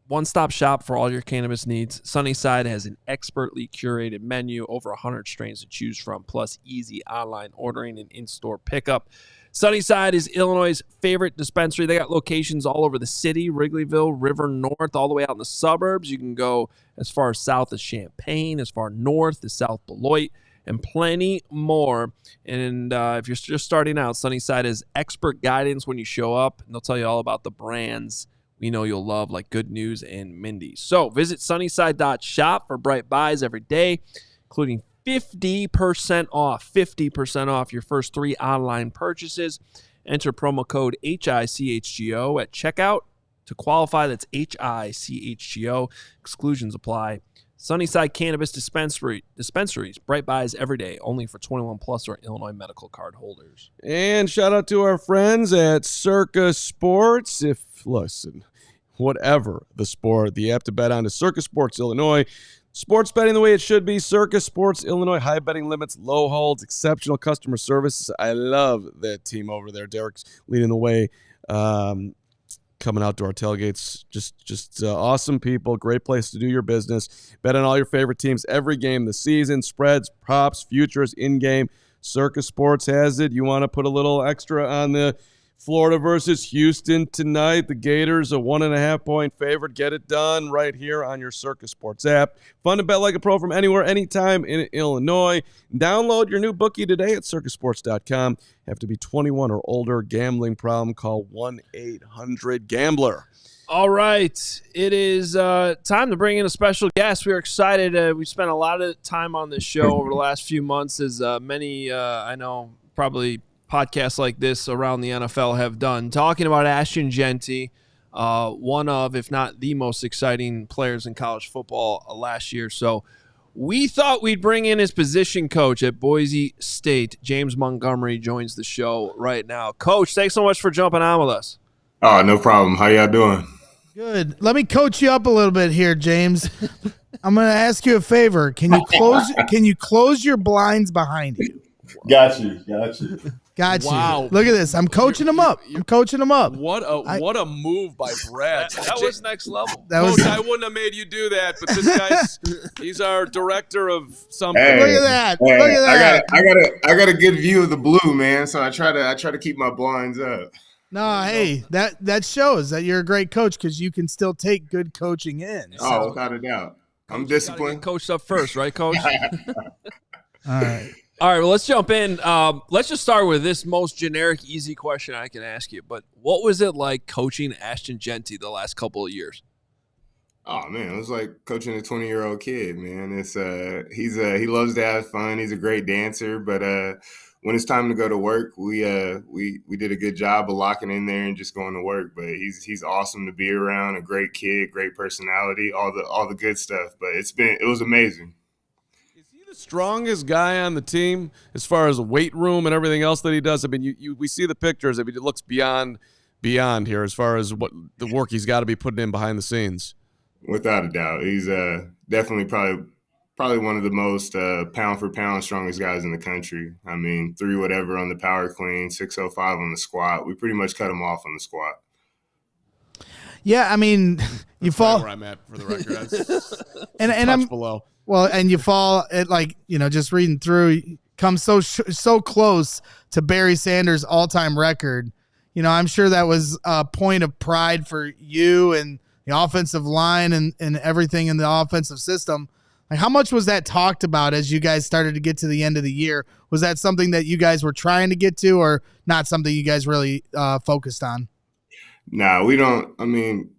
S1: One-stop shop for all your cannabis needs. Sunnyside has an expertly curated menu, over 100 strains to choose from, plus easy online ordering and in-store pickup. Sunnyside is Illinois' favorite dispensary. They got locations all over the city, Wrigleyville, River North, all the way out in the suburbs. You can go as far south as Champaign, as far north as South Beloit, and plenty more. And if you're just starting out, Sunnyside has expert guidance when you show up, and they'll tell you all about the brands we know you'll love, like Good News and Mindy's. So visit sunnyside.shop for bright buys every day, including 50% off your first 3 online purchases. Enter promo code HICHGO at checkout to qualify. That's HICHGO. Exclusions apply. Sunnyside Cannabis Dispensaries, bright buys every day, only for 21 plus or Illinois medical card holders.
S3: And shout out to our friends at Circa Sports. Whatever the sport, the app to bet on is Circa Sports Illinois. Sports betting the way it should be. Circa Sports Illinois. High betting limits, low holds, exceptional customer service. I love that team over there. Derek's leading the way. Coming out to our tailgates, just awesome people, great place to do your business. Bet on all your favorite teams every game this season, spreads, props, futures, in-game. Circa Sports has it. You want to put a little extra on the Florida versus Houston tonight. The Gators, a 1.5-point favorite. Get it done right here on your Circa Sports app. Fun to bet like a pro from anywhere, anytime in Illinois. Download your new bookie today at circasports.com. Have to be 21 or older. Gambling problem, call 1-800-GAMBLER.
S1: All right. It is time to bring in a special guest. We are excited. We spent a lot of time on this show over the last few months, as many, I know, probably podcasts like this around the NFL have done, talking about Ashton Jeanty, one of, if not the most exciting players in college football last year. So We thought we'd bring in his position coach at Boise State. James Montgomery joins the show right now. Coach, thanks so much for jumping on with us.
S5: Oh, no problem. How y'all doing?
S2: Good. Let me coach you up a little bit here, James. I'm going to ask you a favor. Can you close your blinds behind you?
S5: Got you.
S2: Got you.
S3: Wow.
S2: Look at this. I'm coaching him up.
S3: What a move by Brad.
S1: That was next level.
S3: Coach, I wouldn't have made you do that, but this guy's he's our director of something.
S5: Hey,
S2: Look at that.
S5: hey,
S2: Look at that.
S5: I got a good view of the blue, man. So I try to keep my blinds up.
S2: No, hey, that shows that you're a great coach because you can still take good coaching in.
S5: Oh, without a doubt. I'm disciplined.
S1: Coached up first, right, Coach?
S2: All right.
S1: Well, let's jump in. Let's just start with this most generic, easy question I can ask you. But what was it like coaching Ashton Jeanty the last couple of years?
S5: Oh man, it was like coaching a 20-year-old kid, man. It's he loves to have fun. He's a great dancer, but when it's time to go to work, we did a good job of locking in there and just going to work. But he's awesome to be around, a great kid, great personality, all the good stuff. But it was amazing.
S3: Strongest guy on the team as far as weight room and everything else that he does. I mean, we see the pictures. I mean, it looks beyond here as far as what the work he's got to be putting in behind the scenes. Without
S5: a doubt, he's definitely probably one of the most pound for pound strongest guys in the country. I mean, 3 whatever on the power clean, 605 on the squat. We pretty much cut him off on the squat.
S2: Yeah, I mean, you fall
S3: where I'm at for the record. That's
S2: and I'm
S3: below.
S2: Well, and you fall at just reading through, come so close to Barry Sanders' all-time record. I'm sure that was a point of pride for you and the offensive line and everything in the offensive system. Like, how much was that talked about as you guys started to get to the end of the year? Was that something that you guys were trying to get to, or not something you guys really focused on?
S5: Nah, we don't. I mean,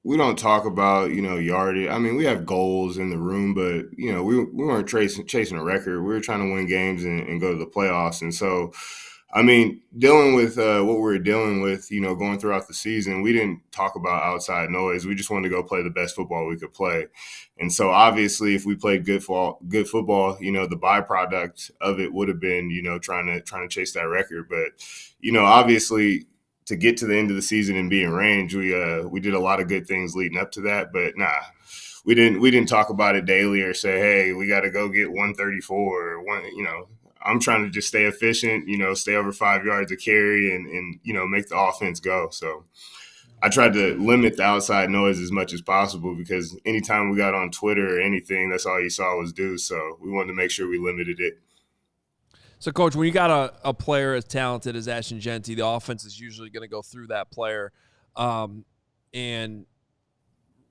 S5: we don't talk about, yardage. I mean, we have goals in the room, but, we weren't chasing a record. We were trying to win games and go to the playoffs. And so, I mean, dealing with what we were dealing with, going throughout the season, we didn't talk about outside noise. We just wanted to go play the best football we could play. And so, obviously, if we played good football, the byproduct of it would have been, trying to chase that record. But, obviously, to get to the end of the season and be in range, we did a lot of good things leading up to that. But we didn't talk about it daily or say, hey, we got to go get 134 or one. I'm trying to just stay efficient, stay over 5 yards of carry and make the offense go. So I tried to limit the outside noise as much as possible because anytime we got on Twitter or anything, that's all you saw was dudes. So we wanted to make sure we limited it.
S1: So, Coach, when you got a player as talented as Ashton Jeanty, the offense is usually going to go through that player, and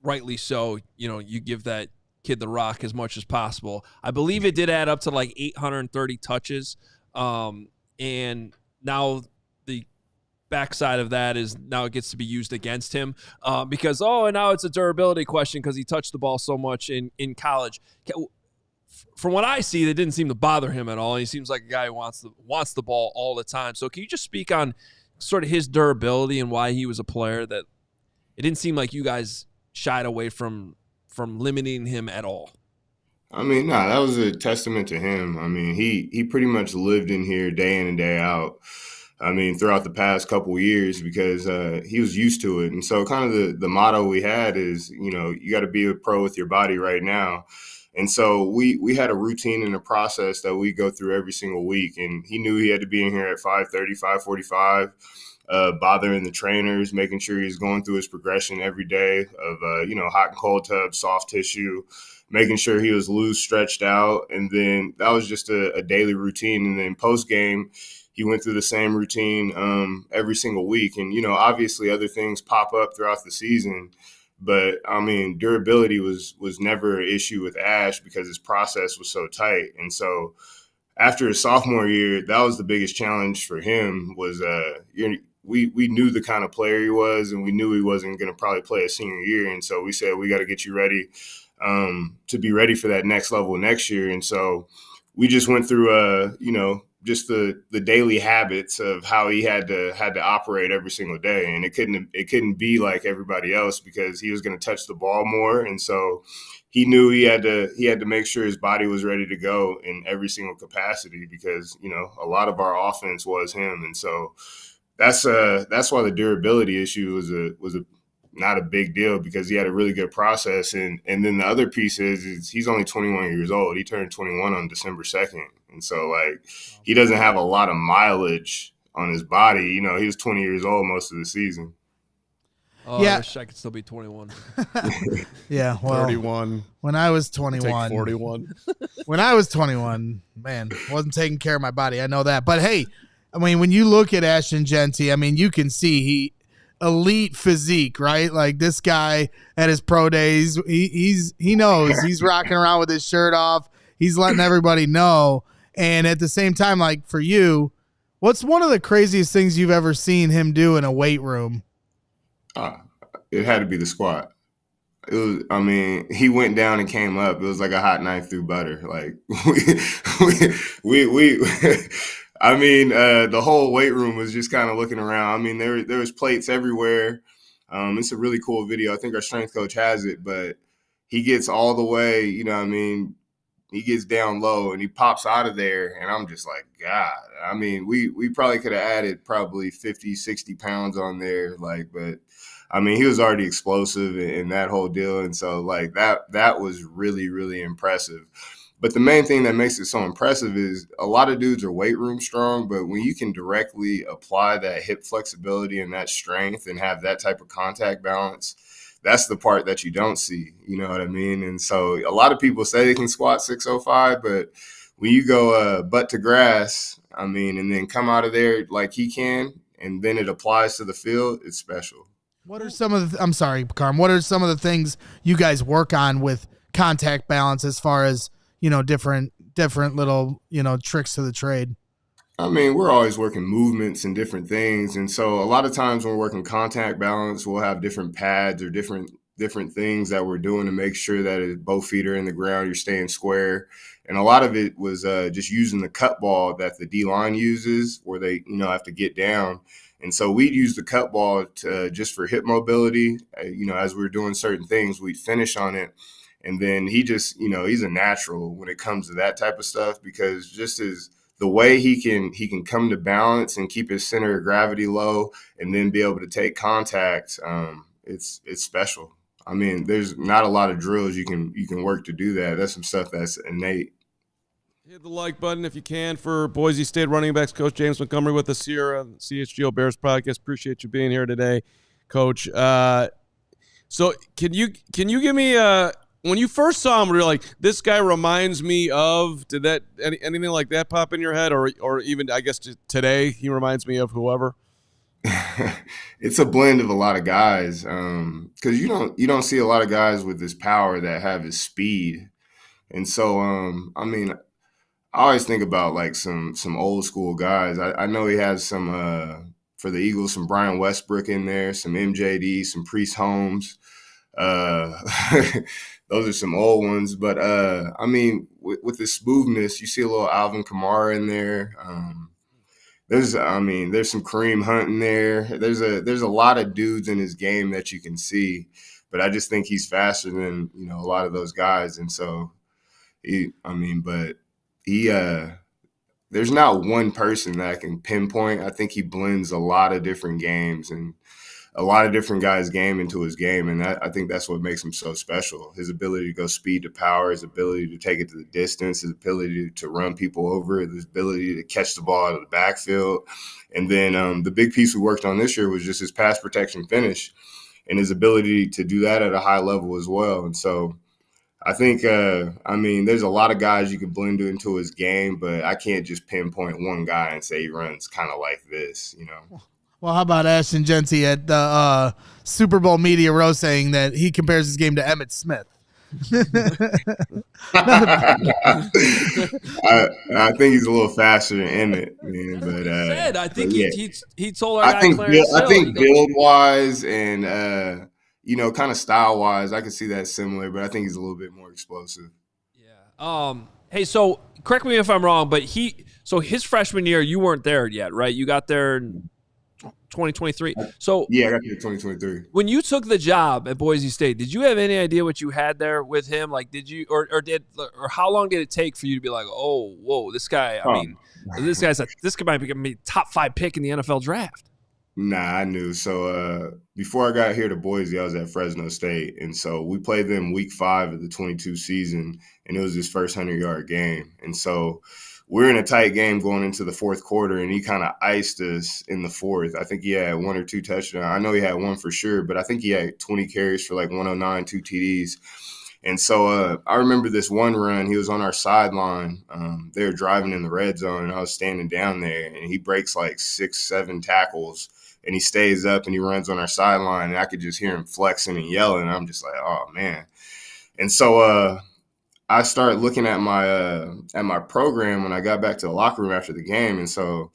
S1: rightly so. You give that kid the rock as much as possible. I believe it did add up to like 830 touches, and now the backside of that is now it gets to be used against him because and now it's a durability question because he touched the ball so much in college. From what I see, that didn't seem to bother him at all. He seems like a guy who wants the ball all the time. So can you just speak on sort of his durability and why he was a player that it didn't seem like you guys shied away from limiting him at all?
S5: I mean, that was a testament to him. I mean, he pretty much lived in here day in and day out. I mean, throughout the past couple of years because he was used to it. And so kind of the motto we had is, you got to be a pro with your body right now. And so we had a routine and a process that we go through every single week. And he knew he had to be in here at 5:30, 5:45, bothering the trainers, making sure he's going through his progression every day of, hot and cold tub, soft tissue, making sure he was loose, stretched out. And then that was just a daily routine. And then post game, he went through the same routine every single week. And, obviously other things pop up throughout the season. But, I mean, durability was never an issue with Ash because his process was so tight. And so after his sophomore year, that was the biggest challenge for him was we knew the kind of player he was and we knew he wasn't going to probably play a senior year. And so we said, we got to get you ready to be ready for that next level next year. And so we just went through, just the daily habits of how he had to operate every single day. And it couldn't be like everybody else because he was going to touch the ball more. And so he knew he had to make sure his body was ready to go in every single capacity because, you know, a lot of our offense was him. And so that's why the durability issue was not a big deal because he had a really good process. And then the other piece is he's only 21 years old. He turned 21 on December 2nd. And so, like, he doesn't have a lot of mileage on his body. You know, he was 20 years old most of the season.
S1: Oh, yeah. I wish I could still be 21.
S2: Yeah, well,
S3: 31.
S2: When I was 21.
S3: Take 41.
S2: When I was 21, man, wasn't taking care of my body. I know that. But, hey, I mean, when you look at Ashton Jeanty, I mean, you can see he elite physique, right? Like this guy at his pro days, he knows he's rocking around with his shirt off. He's letting everybody know. And at the same time, like for you, what's one of the craziest things you've ever seen him do in a weight room?
S5: It had to be the squat. It was, I mean, he went down and came up. It was like a hot knife through butter. Like we I mean, the whole weight room was just kind of looking around. I mean, there was plates everywhere. It's a really cool video. I think our strength coach has it, but he gets all the way, you know what I mean, he gets down low and he pops out of there. And I'm just like, God, I mean, we probably could have added probably 50, 60 pounds on there. Like, but I mean, he was already explosive in that whole deal. And so like that was really, really impressive. But the main thing that makes it so impressive is a lot of dudes are weight room strong, but when you can directly apply that hip flexibility and that strength and have that type of contact balance, that's the part that you don't see. You know what I mean? And so a lot of people say they can squat 605, but when you go butt to grass, I mean, and then come out of there like he can, and then it applies to the field, it's special.
S2: What are some of the, I'm sorry, Carm, what are some of the things you guys work on with contact balance as far as, you know, different little, you know, tricks to the trade?
S5: I mean, we're always working movements and different things. And so a lot of times when we're working contact balance, we'll have different pads or different things that we're doing to make sure that both feet are in the ground, you're staying square. And a lot of it was just using the cut ball that the D-line uses where they, you know, have to get down. And so we'd use the cut ball to, just for hip mobility. You know, as we were doing certain things, we'd finish on it. And then he just, you know, he's a natural when it comes to that type of stuff because just as the way he can come to balance and keep his center of gravity low and then be able to take contact, it's special. I mean, there's not a lot of drills you can work to do that. That's some stuff that's innate.
S3: Hit the like button if you can for Boise State running backs Coach James Montgomery with us here on the CHGO Bears Podcast. Appreciate you being here today, Coach. So can you give me when you first saw him, were you like, this guy reminds me of, did that anything like that pop in your head? Or even, I guess, today, he reminds me of whoever?
S5: It's a blend of a lot of guys because you don't see a lot of guys with this power that have his speed. And so, I mean, I always think about like some old school guys. I know he has some, for the Eagles, some Brian Westbrook in there, some MJD, some Priest Holmes. Those are some old ones, but I mean, with the smoothness, you see a little Alvin Kamara in there. There's some Kareem Hunt in there. There's a lot of dudes in his game that you can see, but I just think he's faster than, you know, a lot of those guys. And so, there's not one person that I can pinpoint. I think he blends a lot of different games and a lot of different guys' game into his game, and I think that's what makes him so special. His ability to go speed to power, his ability to take it to the distance, his ability to run people over, his ability to catch the ball out of the backfield. And then the big piece we worked on this year was just his pass protection finish and his ability to do that at a high level as well. And so I think, there's a lot of guys you could blend into his game, but I can't just pinpoint one guy and say he runs kind of like this, you know.
S2: Well, how about Ashton Jeanty at the Super Bowl media row saying that he compares his game to Emmitt Smith?
S5: I think he's a little faster than Emmett, man. But
S1: I think he told our
S5: I
S1: guy
S5: think
S1: Clarence
S5: I think build wise and kind of style wise, I could see that similar, but I think he's a little bit more explosive.
S1: Yeah. Hey, so correct me if I'm wrong, but his freshman year, you weren't there yet, right? You got there. 2023. So
S5: yeah, I got here 2023.
S1: When you took the job at Boise State, did you have any idea what you had there with him? Like, did you, or how long did it take for you to be like, oh, whoa, this guy? I mean, this guy might be a top 5 pick in the NFL draft.
S5: Nah, I knew. So before I got here to Boise, I was at Fresno State. And so we played them week 5 of the 22 season, and it was his first 100-yard game. And so we're in a tight game going into the fourth quarter, and he kind of iced us in the fourth. I think he had 1 or 2 touchdowns. I know he had 1 for sure, but I think he had 20 carries for like 109, 2 TDs. And so I remember this one run, he was on our sideline. They were driving in the red zone, and I was standing down there, and he breaks like 6, 7 tackles. And he stays up and he runs on our sideline, and I could just hear him flexing and yelling. And I'm just like, oh man. And so I started looking at my program when I got back to the locker room after the game. And so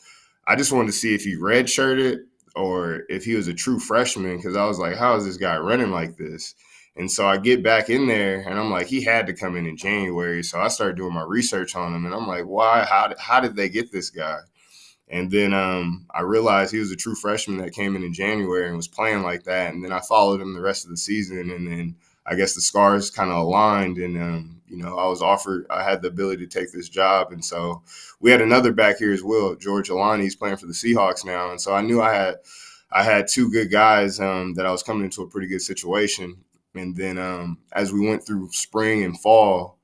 S5: I just wanted to see if he redshirted or if he was a true freshman, because I was like, how is this guy running like this? And so I get back in there and I'm like, he had to come in January. So I started doing my research on him, and I'm like, why? How did they get this guy? And then I realized he was a true freshman that came in January and was playing like that. And then I followed him the rest of the season. And then I guess the scars kind of aligned. And, I had the ability to take this job. And so we had another back here as well, George Alani. He's playing for the Seahawks now. And so I knew I had 2 good guys that I was coming into a pretty good situation. And then as we went through spring and fall,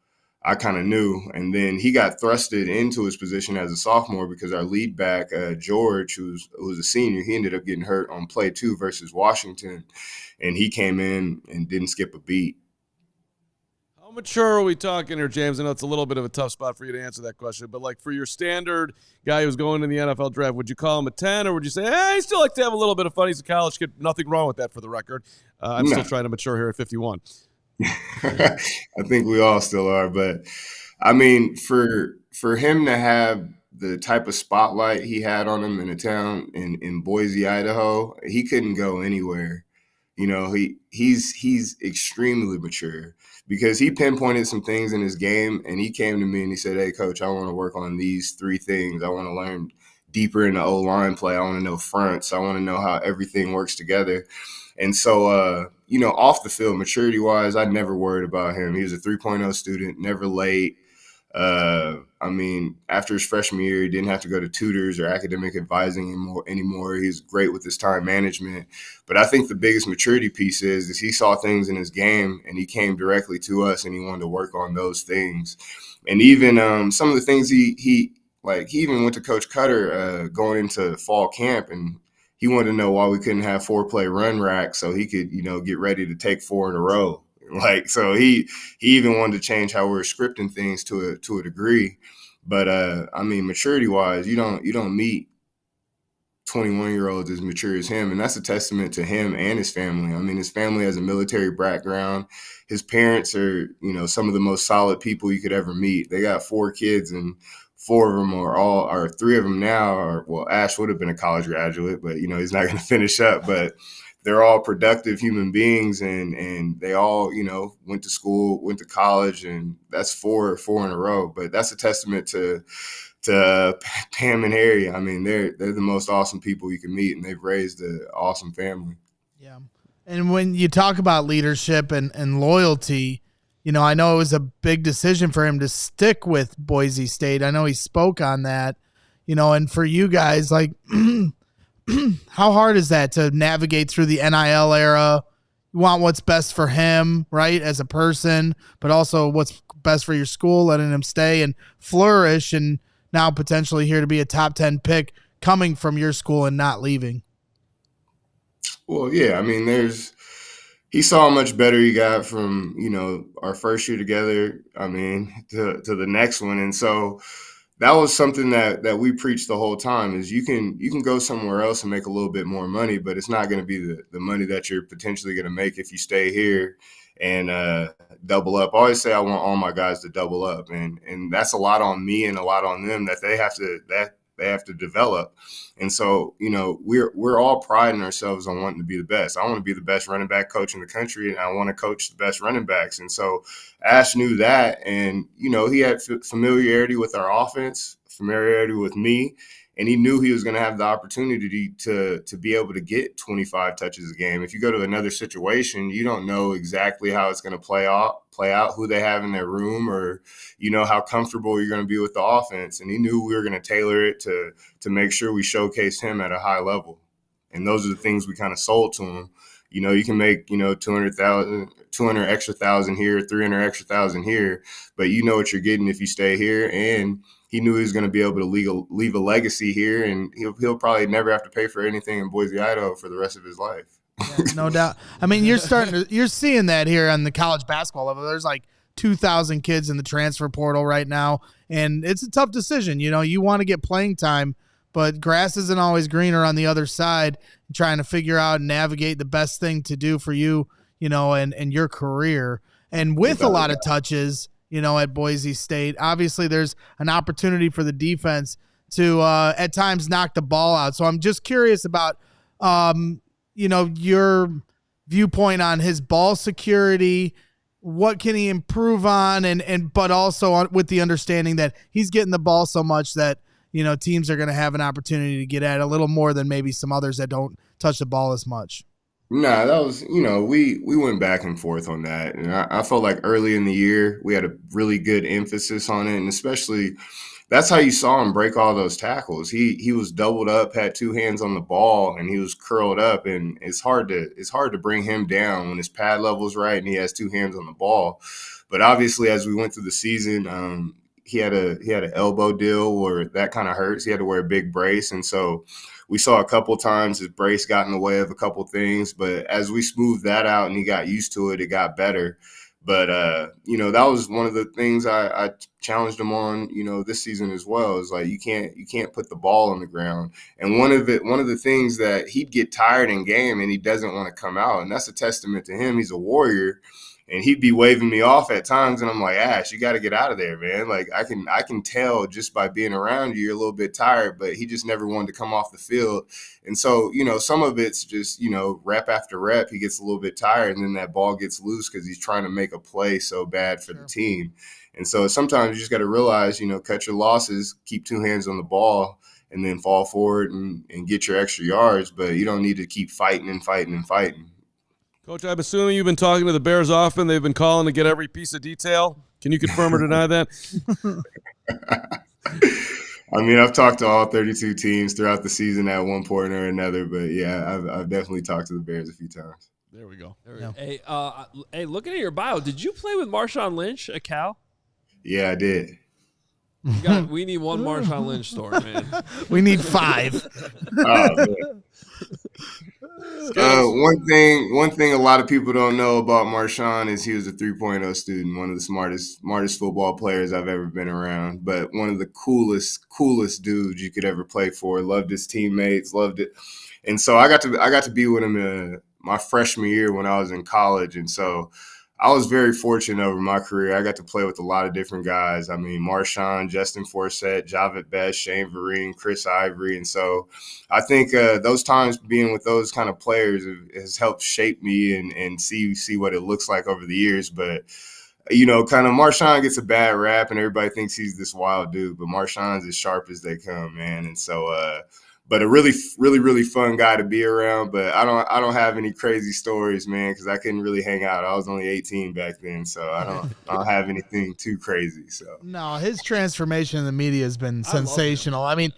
S5: I kind of knew. And then he got thrusted into his position as a sophomore because our lead back, George, who was a senior, he ended up getting hurt on play 2 versus Washington. And he came in and didn't skip a beat.
S3: How mature are we talking here, James? I know it's a little bit of a tough spot for you to answer that question, but like for your standard guy who's going in the NFL draft, would you call him a 10, or would you say, I still like to have a little bit of fun? He's a college kid. Nothing wrong with that, for the record. I'm still trying to mature here at 51.
S5: I think we all still are, but I mean, for him to have the type of spotlight he had on him in a town in Boise, Idaho, he couldn't go anywhere. He's extremely mature because he pinpointed some things in his game, and he came to me and he said, hey, coach, I want to work on these 3 things. I want to learn deeper in the O-line play. I want to know fronts. I want to know how everything works together. And so, off the field, maturity-wise, I never worried about him. He was a 3.0 student, never late. After his freshman year, he didn't have to go to tutors or academic advising anymore. He's great with his time management. But I think the biggest maturity piece is he saw things in his game, and he came directly to us, and he wanted to work on those things. And even some of the things he even went to Coach Cutter going into fall camp, and he wanted to know why we couldn't have 4-play run rack so he could, get ready to take 4 in a row. So he even wanted to change how we're scripting things to a degree. But maturity wise, you don't meet 21-year-olds as mature as him, and that's a testament to him and his family. I mean, his family has a military background. His parents are, some of the most solid people you could ever meet. They got 4 kids, and 4 of them or 3 of them now Ash would have been a college graduate, but he's not going to finish up. But they're all productive human beings, and they all went to school, went to college, and that's 4 in a row. But that's a testament to Pam and Harry. I mean, they're the most awesome people you can meet, and they've raised an awesome family.
S2: Yeah, and when you talk about leadership and loyalty, I know it was a big decision for him to stick with Boise State. I know he spoke on that, and for you guys, like, how hard is that to navigate through the NIL era? You want what's best for him, right, as a person, but also what's best for your school, letting him stay and flourish, and now potentially here to be a top 10 pick coming from your school and not leaving.
S5: Well, yeah, I mean, he saw how much better he got from, our first year together, to the next one. And so that was something that we preached the whole time is you can go somewhere else and make a little bit more money, but it's not going to be the money that you're potentially going to make if you stay here and double up. I always say I want all my guys to double up, and that's a lot on me and a lot on them that they have to develop. And so, we're all priding ourselves on wanting to be the best. I want to be the best running back coach in the country, and I want to coach the best running backs. And so Ash knew that, and, he had familiarity with our offense, familiarity with me, and he knew he was going to have the opportunity to be able to get 25 touches a game. If you go to another situation, you don't know exactly how it's going to play out, who they have in their room, or, you know, how comfortable you're going to be with the offense. And he knew we were going to tailor it to make sure we showcased him at a high level. And those are the things we kind of sold to him. You know, you can make, you know, 200 extra thousand here, 300 extra thousand here, but you know what you're getting if you stay here. And he knew he was going to be able to leave a legacy here, and he'll probably never have to pay for anything in Boise, Idaho for the rest of his life.
S2: Yeah, no doubt. I mean, you're seeing that here on the college basketball level. There's like 2,000 kids in the transfer portal right now, and it's a tough decision. You know, you want to get playing time, but grass isn't always greener on the other side. Trying to figure out and navigate the best thing to do for you, you know, and your career. And with a lot of touches, you know, at Boise State, obviously there's an opportunity for the defense to at times knock the ball out. So I'm just curious about, you know, your viewpoint on his ball security. What can he improve on? But also with the understanding that he's getting the ball so much that, you know, teams are going to have an opportunity to get at a little more than maybe some others that don't touch the ball as much.
S5: Nah, that was, you know, we went back and forth on that. And I felt like early in the year, we had a really good emphasis on it. And especially that's how you saw him break all those tackles. He was doubled up, had two hands on the ball, and he was curled up. And it's hard to bring him down when his pad level's right and he has two hands on the ball. But obviously, as we went through the season, he had an elbow deal where that kind of hurts. He had to wear a big brace. And so we saw a couple times his brace got in the way of a couple things, but as we smoothed that out and he got used to it, it got better. But, you know, that was one of the things I challenged him on, you know, this season as well, is like, you can't put the ball on the ground. And one of the things that he'd get tired in game and he doesn't want to come out. And that's a testament to him. He's a warrior. And he'd be waving me off at times, and I'm like, Ash, you got to get out of there, man. Like, I can tell just by being around you, you're a little bit tired, but he just never wanted to come off the field. And so, you know, some of it's just, you know, rep after rep, he gets a little bit tired, and then that ball gets loose because he's trying to make a play so bad for the team. And so sometimes you just got to realize, you know, cut your losses, keep two hands on the ball, and then fall forward and get your extra yards. But you don't need to keep fighting and fighting and fighting.
S3: Coach, I'm assuming you've been talking to the Bears often. They've been calling to get every piece of detail. Can you confirm or deny that?
S5: I mean, I've talked to all 32 teams throughout the season at one point or another, but yeah, I've definitely talked to the Bears a few times.
S3: There we go.
S1: Hey, looking at your bio, did you play with Marshawn Lynch at Cal?
S5: Yeah, I did.
S1: We need one Marshawn Lynch story, man.
S2: We need 5.
S5: One thing a lot of people don't know about Marshawn is he was a 3.0 student, one of the smartest football players I've ever been around, but one of the coolest dudes you could ever play for. Loved his teammates, loved it. And so I got to be with him my freshman year when I was in college. And so I was very fortunate over my career. I got to play with a lot of different guys. I mean, Marshawn, Justin Forsett, Javit Best, Shane Vereen, Chris Ivory. And so I think those times being with those kind of players has helped shape me and see what it looks like over the years. But, you know, kind of Marshawn gets a bad rap and everybody thinks he's this wild dude, but Marshawn's as sharp as they come, man. And so but a really, really, really fun guy to be around. But I don't have any crazy stories, man, because I couldn't really hang out. I was only 18 back then, so I don't have anything too crazy. So
S2: no, his transformation in the media has been sensational. I mean,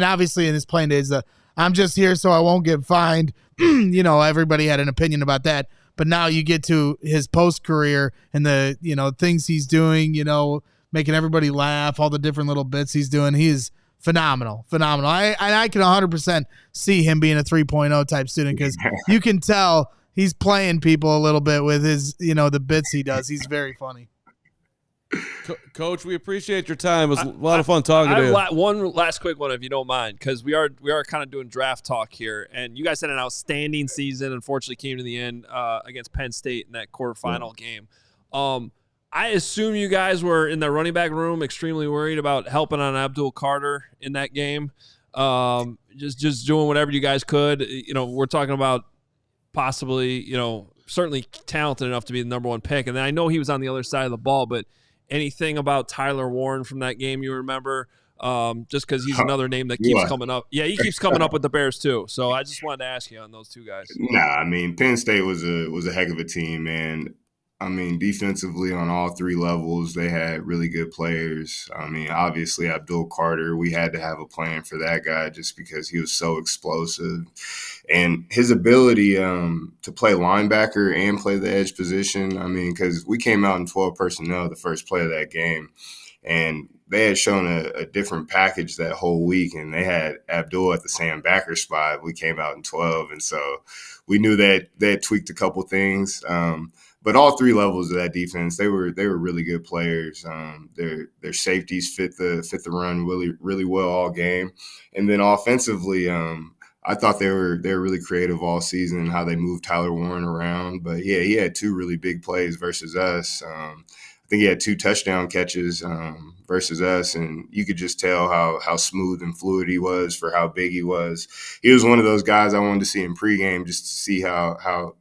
S2: obviously in his playing days, I'm just here so I won't get fined. You know, everybody had an opinion about that. But now you get to his post career and the, you know, things he's doing, you know, making everybody laugh, all the different little bits he's doing. He is phenomenal. I can 100% see him being a 3.0 type student because you can tell he's playing people a little bit with his, you know, the bits he does. He's very funny.
S3: Coach, we appreciate your time. It was a lot of fun talking to you.
S1: One last quick one, if you don't mind, because we are kind of doing draft talk here, and you guys had an outstanding season. Unfortunately, came to the end against Penn State in that quarterfinal game. I assume you guys were in the running back room extremely worried about helping on Abdul Carter in that game. Just doing whatever you guys could. You know, we're talking about possibly, you know, certainly talented enough to be the number 1 pick. And then I know he was on the other side of the ball, but anything about Tyler Warren from that game you remember? just because he's another name that keeps coming up. Yeah, he keeps coming up with the Bears too. So I just wanted to ask you on those two guys.
S5: Nah, I mean, Penn State was a heck of a team, man. I mean, defensively on all three levels, they had really good players. I mean, obviously, Abdul Carter, we had to have a plan for that guy just because he was so explosive. And his ability to play linebacker and play the edge position, I mean, because we came out in 12 personnel the first play of that game, and they had shown a different package that whole week, and they had Abdul at the Sam backer spot. We came out in 12, and so we knew that they had tweaked a couple things. But all three levels of that defense, they were really good players. Their safeties fit the run really well all game, and then offensively, I thought they were really creative all season in how they moved Tyler Warren around. But yeah, he had two really big plays versus us. I think he had 2 touchdown catches versus us, and you could just tell how smooth and fluid he was for how big he was. He was one of those guys I wanted to see in pregame just to see how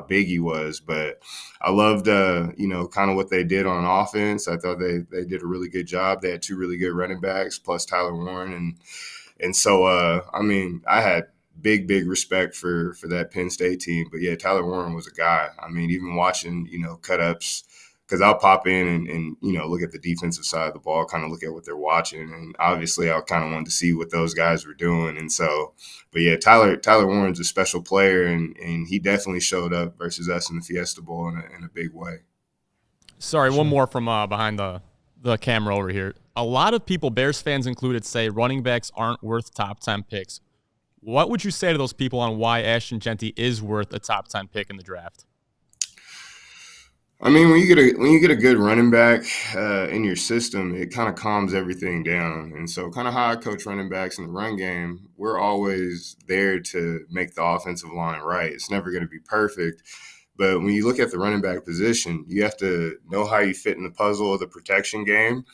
S5: big he was. But I loved, kind of what they did on offense. I thought they did a really good job. They had 2 really good running backs plus Tyler Warren. And so, I mean, I had big respect for that Penn State team. But, yeah, Tyler Warren was a guy. I mean, even watching, cut-ups, because I'll pop in and look at the defensive side of the ball, kind of look at what they're watching. And obviously I kind of wanted to see what those guys were doing. And so, but yeah, Tyler Warren's a special player, and he definitely showed up versus us in the Fiesta Bowl in a big way.
S4: Sorry, one more from behind the camera over here. A lot of people, Bears fans included, say running backs aren't worth top 10 picks. What would you say to those people on why Ashton Jeanty is worth a top 10 pick in the draft?
S5: I mean, when you get a good running back in your system, it kind of calms everything down. And so kind of how I coach running backs in the run game, we're always there to make the offensive line right. It's never going to be perfect. But when you look at the running back position, you have to know how you fit in the puzzle of the protection game.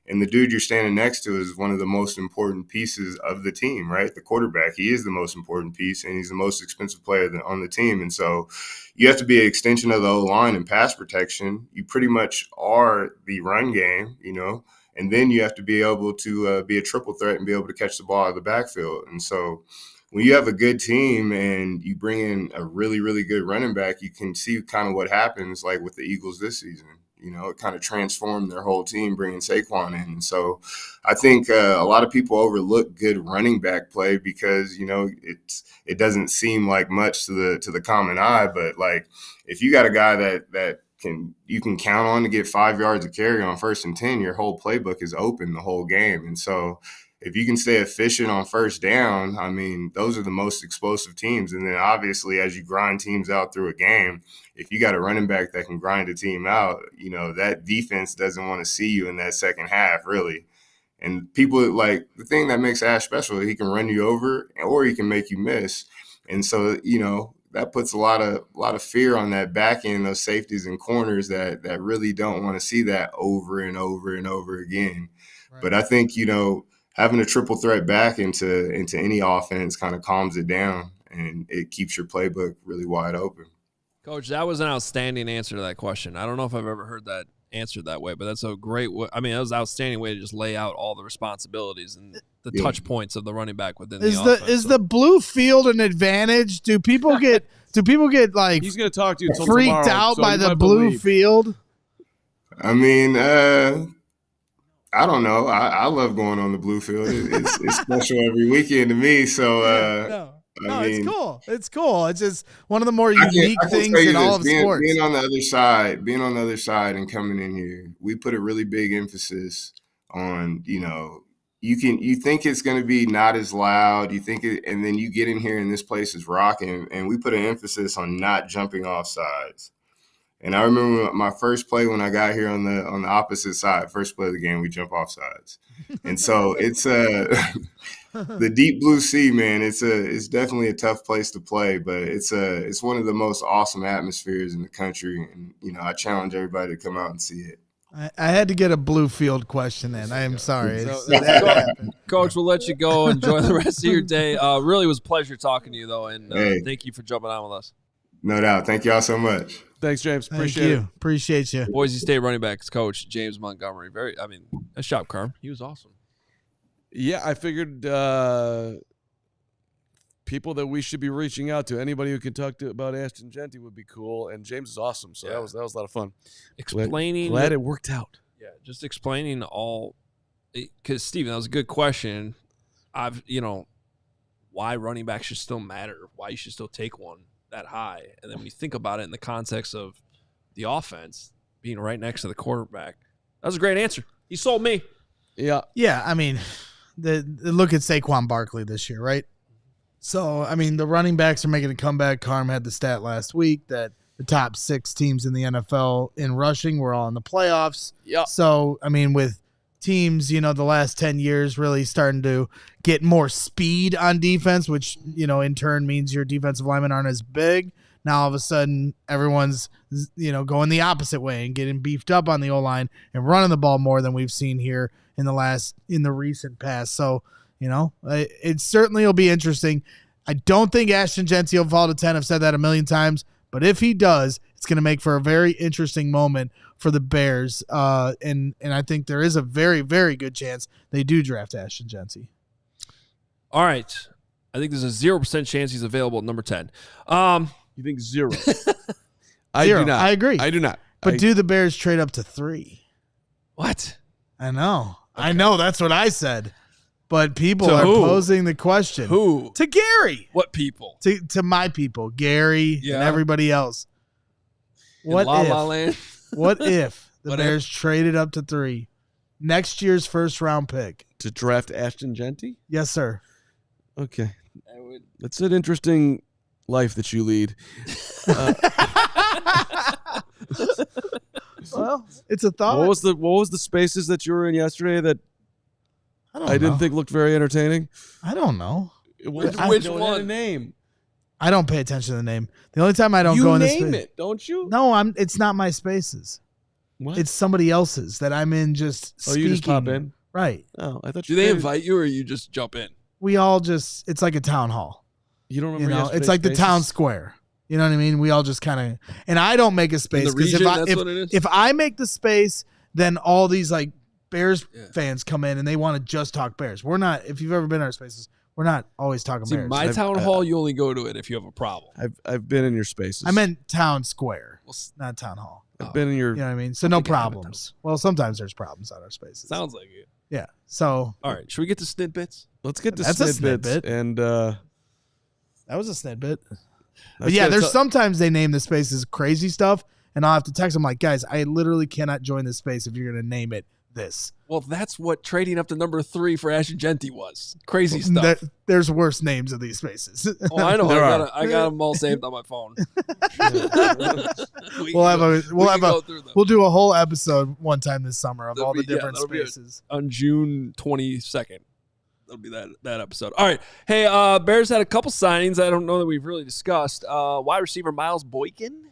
S5: And the dude you're standing next to is one of the most important pieces of the team, right? The quarterback, he is the most important piece, and he's the most expensive player on the team. And so you have to be an extension of the O-line and pass protection. You pretty much are the run game, and then you have to be able to be a triple threat and be able to catch the ball out of the backfield. And so when you have a good team and you bring in a really, really good running back, you can see kind of what happens like with the Eagles this season. It kind of transformed their whole team, bringing Saquon in. And so I think a lot of people overlook good running back play because, it doesn't seem like much to the common eye. But, like, if you got a guy that you can count on to get 5 yards of carry on 1st and 10, your whole playbook is open the whole game. And so if you can stay efficient on 1st down, I mean, those are the most explosive teams. And then obviously as you grind teams out through a game, if you got a running back that can grind a team out, that defense doesn't want to see you in that second half, really. And people, like, the thing that makes Ash special, he can run you over or he can make you miss. And so, that puts a lot of fear on that back end, those safeties and corners that really don't want to see that over and over and over again. Right. But I think, having a triple threat back into any offense kind of calms it down, and it keeps your playbook really wide open.
S1: Coach, that was an outstanding answer to that question. I don't know if I've ever heard that answered that way, but that's a great way. I mean, that was an outstanding way to just lay out all the responsibilities and the touch points of the running back within the offense.
S2: Is the blue field an advantage? Do people get like
S3: he's going to talk to you until
S2: freaked
S3: tomorrow,
S2: out
S3: so
S2: by the blue field?
S5: I mean, I don't know. I love going on the blue field. It's special every weekend to me. So,
S2: I mean, it's cool. It's cool. It's just one of the more unique things in all of sports.
S5: Being on the other side and coming in here, we put a really big emphasis on, you think it's going to be not as loud. You think it, and then you get in here and this place is rocking. And we put an emphasis on not jumping off sides. And I remember my first play when I got here on the opposite side, first play of the game, we jump off sides. And so it's the deep blue sea, man. It's definitely a tough place to play, but it's one of the most awesome atmospheres in the country. And, I challenge everybody to come out and see it.
S2: I had to get a blue field question in. I am sorry.
S1: Coach, we'll let you go. Enjoy the rest of your day. Really was a pleasure talking to you, though, and thank you for jumping on with us.
S5: No doubt. Thank y'all so much.
S3: Thanks, James. Appreciate it.
S2: Appreciate you.
S1: Boise State running backs coach James Montgomery. Nice job, Carm. He was awesome.
S3: Yeah, I figured people that we should be reaching out to, anybody who can talk to about Ashton Jeanty would be cool. And James is awesome, so that was a lot of fun. Glad it worked out.
S1: Yeah, just explaining all, because Steven, that was a good question. Why running back should still matter, why you should still take one that high, and then when you think about it in the context of the offense being right next to the quarterback, that was a great answer. He sold me.
S3: Yeah.
S2: Yeah, I mean, look at Saquon Barkley this year, right? So, I mean, the running backs are making a comeback. Carm had the stat last week that the top 6 teams in the NFL in rushing were all in the playoffs.
S1: Yeah.
S2: So, I mean, with teams, the last 10 years really starting to get more speed on defense, which, in turn means your defensive linemen aren't as big. Now, all of a sudden, everyone's, going the opposite way and getting beefed up on the O-line and running the ball more than we've seen here in the recent past. So, it certainly will be interesting. I don't think Ashton Jeanty will fall to 10. I've said that a million times. But if he does, it's going to make for a very interesting moment for the Bears. And I think there is a very, very good chance they do draft Ashton Jeanty.
S1: All right. I think there's a 0% chance he's available at number 10.
S3: You think 0?
S2: I do not. I agree.
S3: I do not.
S2: But do the Bears trade up to 3?
S1: What?
S2: I know. Okay. I know. That's what I said. But people
S1: to
S2: are
S1: who?
S2: posing the question.
S1: Who?
S2: To Gary.
S1: What people?
S2: To my people. Gary and everybody else.
S1: What La La Land?
S2: What if the Bears traded up to 3? Next year's first-round pick.
S3: To draft Ashton Jeanty?
S2: Yes, sir.
S3: Okay. That's an interesting life that you lead.
S2: Well, it's a thought.
S3: What was the spaces that you were in yesterday that I didn't think looked very entertaining?
S2: I don't know.
S1: Which one?
S3: Name.
S2: I don't pay attention to the name. The only time I don't go in this
S3: name it, don't you?
S2: No, it's not my spaces.
S3: What?
S2: It's somebody else's that I'm in just speaking.
S3: You just pop in?
S2: Right.
S3: Oh, I thought
S1: Do they invite you or you just jump in?
S2: We all just, it's like a town hall.
S3: You don't remember
S2: it's like the town square. You know what I mean? We all just kind of, and I don't make a space because if I make the space, then all these like Bears fans come in and they want to just talk Bears. We're not, if you've ever been in our spaces, we're not always talking Bears.
S1: My town hall, you only go to it if you have a problem.
S3: I've been in your spaces.
S2: I meant town square, not town hall.
S3: I've been in your.
S2: You know what I mean? So no problems. Well, sometimes there's problems on our spaces.
S1: Sounds like it.
S2: Yeah. So.
S1: All right. Should we get to SNIDBITS?
S3: Let's get to
S2: SNIDBITS.
S3: That's a SNIDBIT. And
S2: that was a SNIDBIT. But yeah, there's sometimes they name the spaces crazy stuff, and I'll have to text them like, guys, I literally cannot join this space if you're going to name it this.
S1: Well, that's what trading up to number 3 for Ashton Jeanty was. Crazy stuff.
S2: There's worse names of these spaces.
S1: Oh, I know. I got them all saved on my phone.
S2: We'll do a whole episode one time this summer of all the different spaces.
S1: On June 22nd. That'll be that episode. All right. Hey, Bears had a couple signings I don't know that we've really discussed. Wide receiver Miles Boykin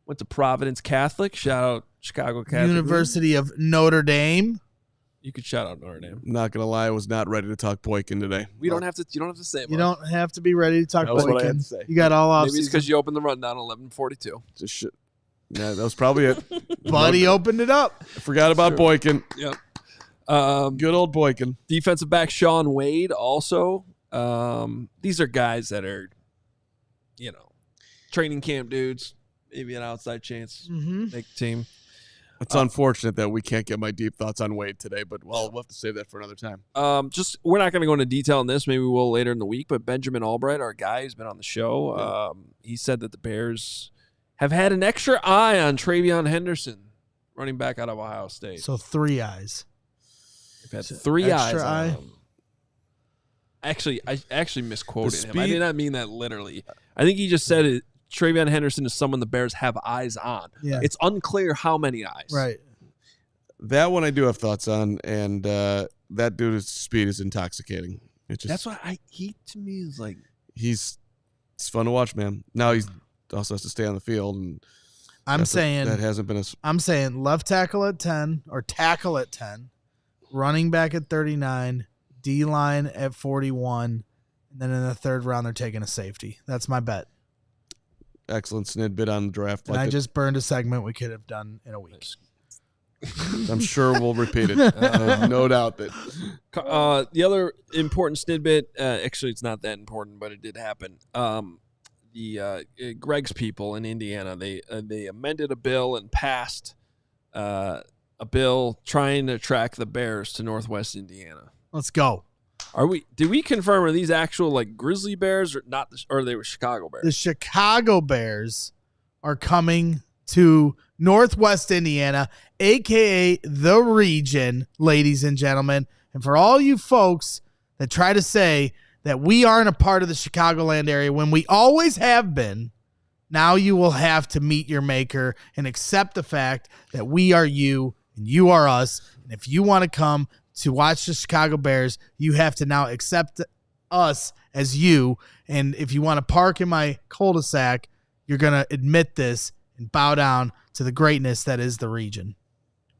S1: went to Providence Catholic. Shout out Chicago Catholic.
S2: University of Notre Dame.
S1: You could shout out Notre Dame.
S3: Not gonna lie, I was not ready to talk Boykin today.
S1: You don't have to say it.
S2: You don't have to be ready to talk Boykin.
S3: What I had to say.
S2: You got all off.
S1: Maybe it's because you opened the rundown 11:42.
S3: Just shit. Yeah, that was probably it.
S2: Buddy opened it up.
S3: I forgot about Boykin.
S1: Yep.
S3: Good old Boykin.
S1: Defensive back Sean Wade also. These are guys that are, training camp dudes. Maybe an outside chance. Make the team.
S3: It's unfortunate that we can't get my deep thoughts on Wade today, but we'll have to save that for another time.
S1: We're not going to go into detail on this. Maybe we will later in the week. But Benjamin Albright, our guy who's been on the show, he said that the Bears have had an extra eye on Travion Henderson, running back out of Ohio State.
S2: So 3 eyes.
S1: They've had 3 eyes
S2: on
S1: him. Actually, I misquoted him. I did not mean that literally. I think he just said it. Travion Henderson is someone the Bears have eyes on.
S2: Yeah.
S1: It's unclear how many eyes.
S2: Right.
S3: That one I do have thoughts on, and that dude's speed is intoxicating.
S1: That's why he to me is like
S3: it's fun to watch, man. Now he also has to stay on the field, and
S2: I'm saying left tackle at 10 or tackle at 10, running back at 39, D line at 41, and then in the third round they're taking a safety. That's my bet.
S3: Excellent SNIDBIT on the draft.
S2: And I just burned a segment we could have done in a week.
S3: I'm sure we'll repeat it. No doubt that.
S1: The other important snidbit, actually it's not that important, but it did happen. Greg's people in Indiana, they amended a bill and passed a bill trying to track the Bears to Northwest Indiana.
S2: Let's go.
S1: Did we confirm, are these actual like Grizzly Bears or not? Or they were Chicago Bears?
S2: The Chicago Bears are coming to Northwest Indiana, a.k.a. the region, ladies and gentlemen. And for all you folks that try to say that we aren't a part of the Chicagoland area when we always have been, now you will have to meet your maker and accept the fact that we are you and you are us. And if you want to come to watch the Chicago Bears, you have to now accept us as you. And if you want to park in my cul-de-sac, you're going to admit this and bow down to the greatness that is the region.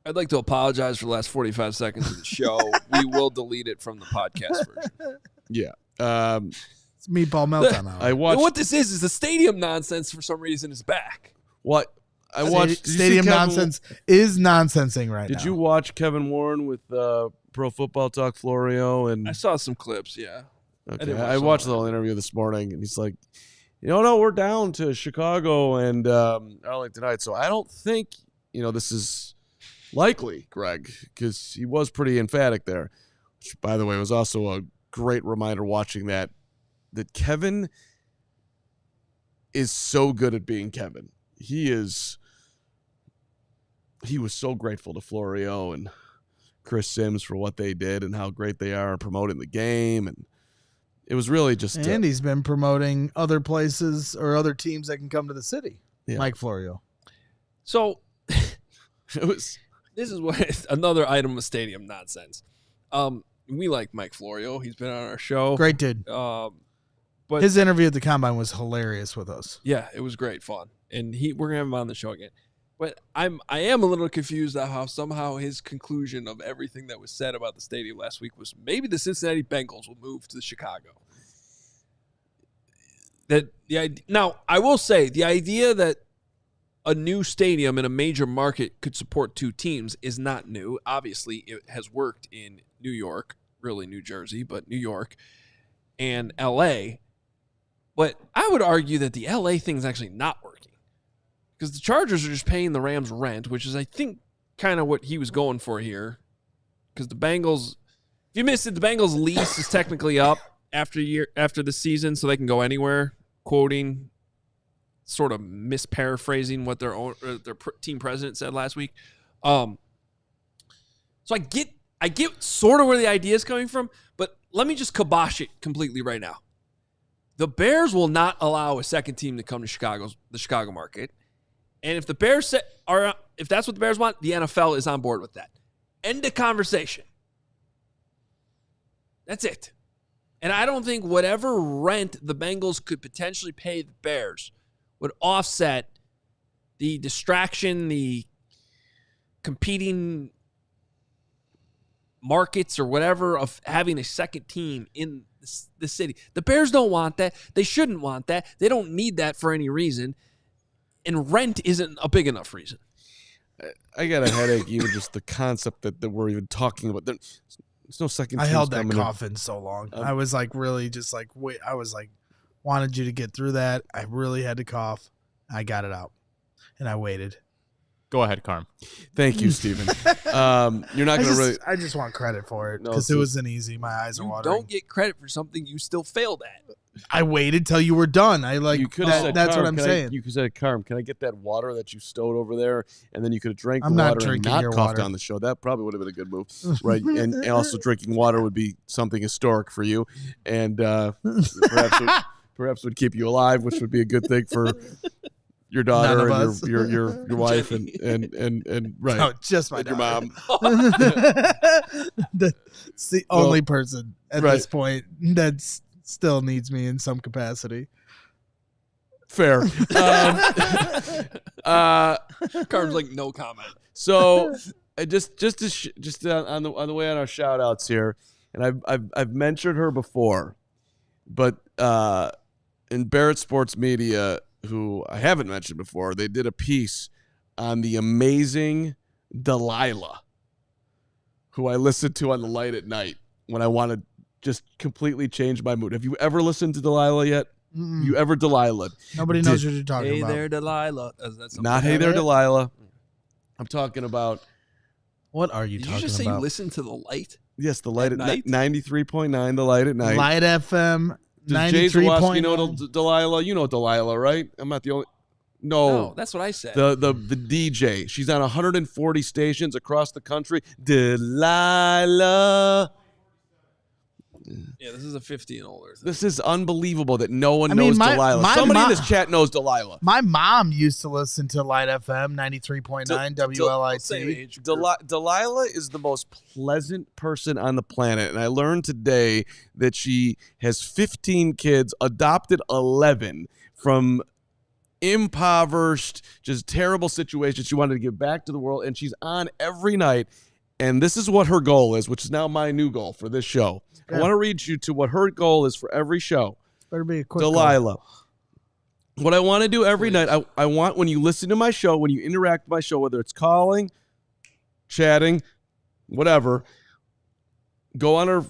S1: I'd like to apologize for the last 45 seconds of the show. We will delete it from the podcast version.
S3: Yeah.
S2: It's Meatball Meltdown Hour.
S3: I watched.
S1: What this is the stadium nonsense for some reason is back.
S3: What? I watched.
S2: Stadium nonsense is nonsensing right now.
S3: Did you watch Kevin Warren with Pro Football Talk Florio? And
S1: I saw some clips, yeah.
S3: Okay. I watched the whole interview this morning, and he's like, no, we're down to Chicago and Arlington Heights, so I don't think, this is likely, Greg, because he was pretty emphatic there, which, by the way, was also a great reminder watching that Kevin is so good at being Kevin. He was so grateful to Florio and Chris Sims for what they did and how great they are promoting the game, and it was really just.
S2: And he's been promoting other places or other teams that can come to the city.
S3: Yeah.
S2: Mike Florio.
S1: So
S3: it was.
S1: This is what another item of stadium nonsense. We like Mike Florio. He's been on our show.
S2: Great dude.
S1: But
S2: his interview at the Combine was hilarious with us.
S1: Yeah, it was great fun, and we're gonna have him on the show again. But I am a little confused at how somehow his conclusion of everything that was said about the stadium last week was maybe the Cincinnati Bengals will move to Chicago. Now, I will say the idea that a new stadium in a major market could support two teams is not new. Obviously, it has worked in New York, really New Jersey, but New York and L.A. But I would argue that the L.A. thing is actually not working because the Chargers are just paying the Rams rent, which is, I think, kind of what he was going for here. Because the Bengals, if you missed it, the Bengals' lease is technically up after the season, so they can go anywhere. Quoting, sort of misparaphrasing what their team president said last week. So I get sort of where the idea is coming from, but let me just kibosh it completely right now. The Bears will not allow a second team to come to the Chicago market, and if the Bears if that's what the Bears want, the NFL is on board with that. End of conversation. That's it. And I don't think whatever rent the Bengals could potentially pay the Bears would offset the distraction, the competing markets or whatever of having a second team in the city. The Bears don't want that. They shouldn't want that. They don't need that for any reason. And rent isn't a big enough reason.
S3: I got a headache, even just the concept that we're even talking about. There's no second team.
S2: I held that cough in so long. I was like really just like, wait, I was like, wanted you to get through that. I really had to cough. I got it out. And I waited.
S4: Go ahead, Carm.
S3: Thank you, Steven. You're not going to really.
S2: I just want credit for it because it wasn't easy. My eyes are watering.
S1: Don't get credit for something you still failed at.
S2: I waited till you were done.
S3: You could have said,
S2: that's
S3: Carm,
S2: what I'm saying.
S3: You could have said, Carm, can I get that water that you stowed over there? And then you could have drank
S2: I'm
S3: the
S2: not
S3: water and
S2: drinking
S3: not
S2: your
S3: coughed
S2: water.
S3: on the show. That probably would have been a good move, right? and also drinking water would be something historic for you, and perhaps would keep you alive, which would be a good thing for your daughter and your wife and right.
S2: No, just my
S3: and your
S2: daughter.
S3: mom.
S2: That's the only person at this point that still needs me in some capacity.
S3: Fair.
S1: Carm's like, no comment.
S3: So just on the way on our shout outs here, and I've mentioned her before, but in Barrett Sports Media, who I haven't mentioned before, they did a piece on the amazing Delilah, who I listen to on the light at night when I want to just completely change my mood. Have you ever listened to Delilah yet?
S2: Mm-mm.
S3: You ever Delilah?
S2: Nobody knows what you're talking about.
S1: Hey there, Delilah.
S3: Not Hey There, Delilah. I'm talking about.
S2: What are you
S1: Did
S2: talking
S1: you just say
S2: about?
S1: you listen to the light?
S3: Yes, the light at
S1: night?
S3: 93.9, the light at night.
S2: Light FM.
S3: Does Jay Zawoski know
S2: 93.9.
S3: Delilah? You know Delilah, right? I'm not the only. No,
S1: that's what I said.
S3: the DJ. She's on 140 stations across the country. Delilah.
S1: Yeah, this is a 50 and older thing.
S3: This is unbelievable that no one knows Delilah.
S2: my
S3: Somebody in
S2: mom-
S3: this chat knows Delilah.
S2: My mom used to listen to Light FM 93.9 WLIT.
S3: Delilah is the most pleasant person on the planet, and I learned today that she has 15 kids, adopted 11 from impoverished, just terrible situations. She wanted to give back to the world, and she's on every night. And this is what her goal is, which is now my new goal for this show.
S2: Yeah.
S3: I want to read you to what her goal is for every show.
S2: Better be a quick
S3: Delilah. What I want to do every night, I want when you listen to my show, when you interact with my show, whether it's calling, chatting, whatever, go on or,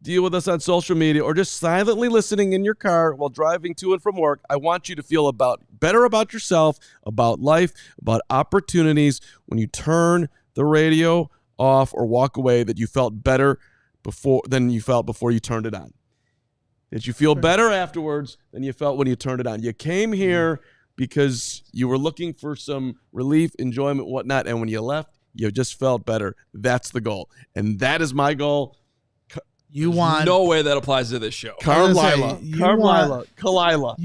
S3: deal with us on social media or just silently listening in your car while driving to and from work. I want you to feel better about yourself, about life, about opportunities when you turn the radio off or walk away, that you felt better than you felt before you turned it on. That you feel better afterwards than you felt when you turned it on. You came here because you were looking for some relief, enjoyment, whatnot, and when you left, you just felt better. That's the goal. And that is my goal.
S1: No way that applies to this show.
S3: Kalila.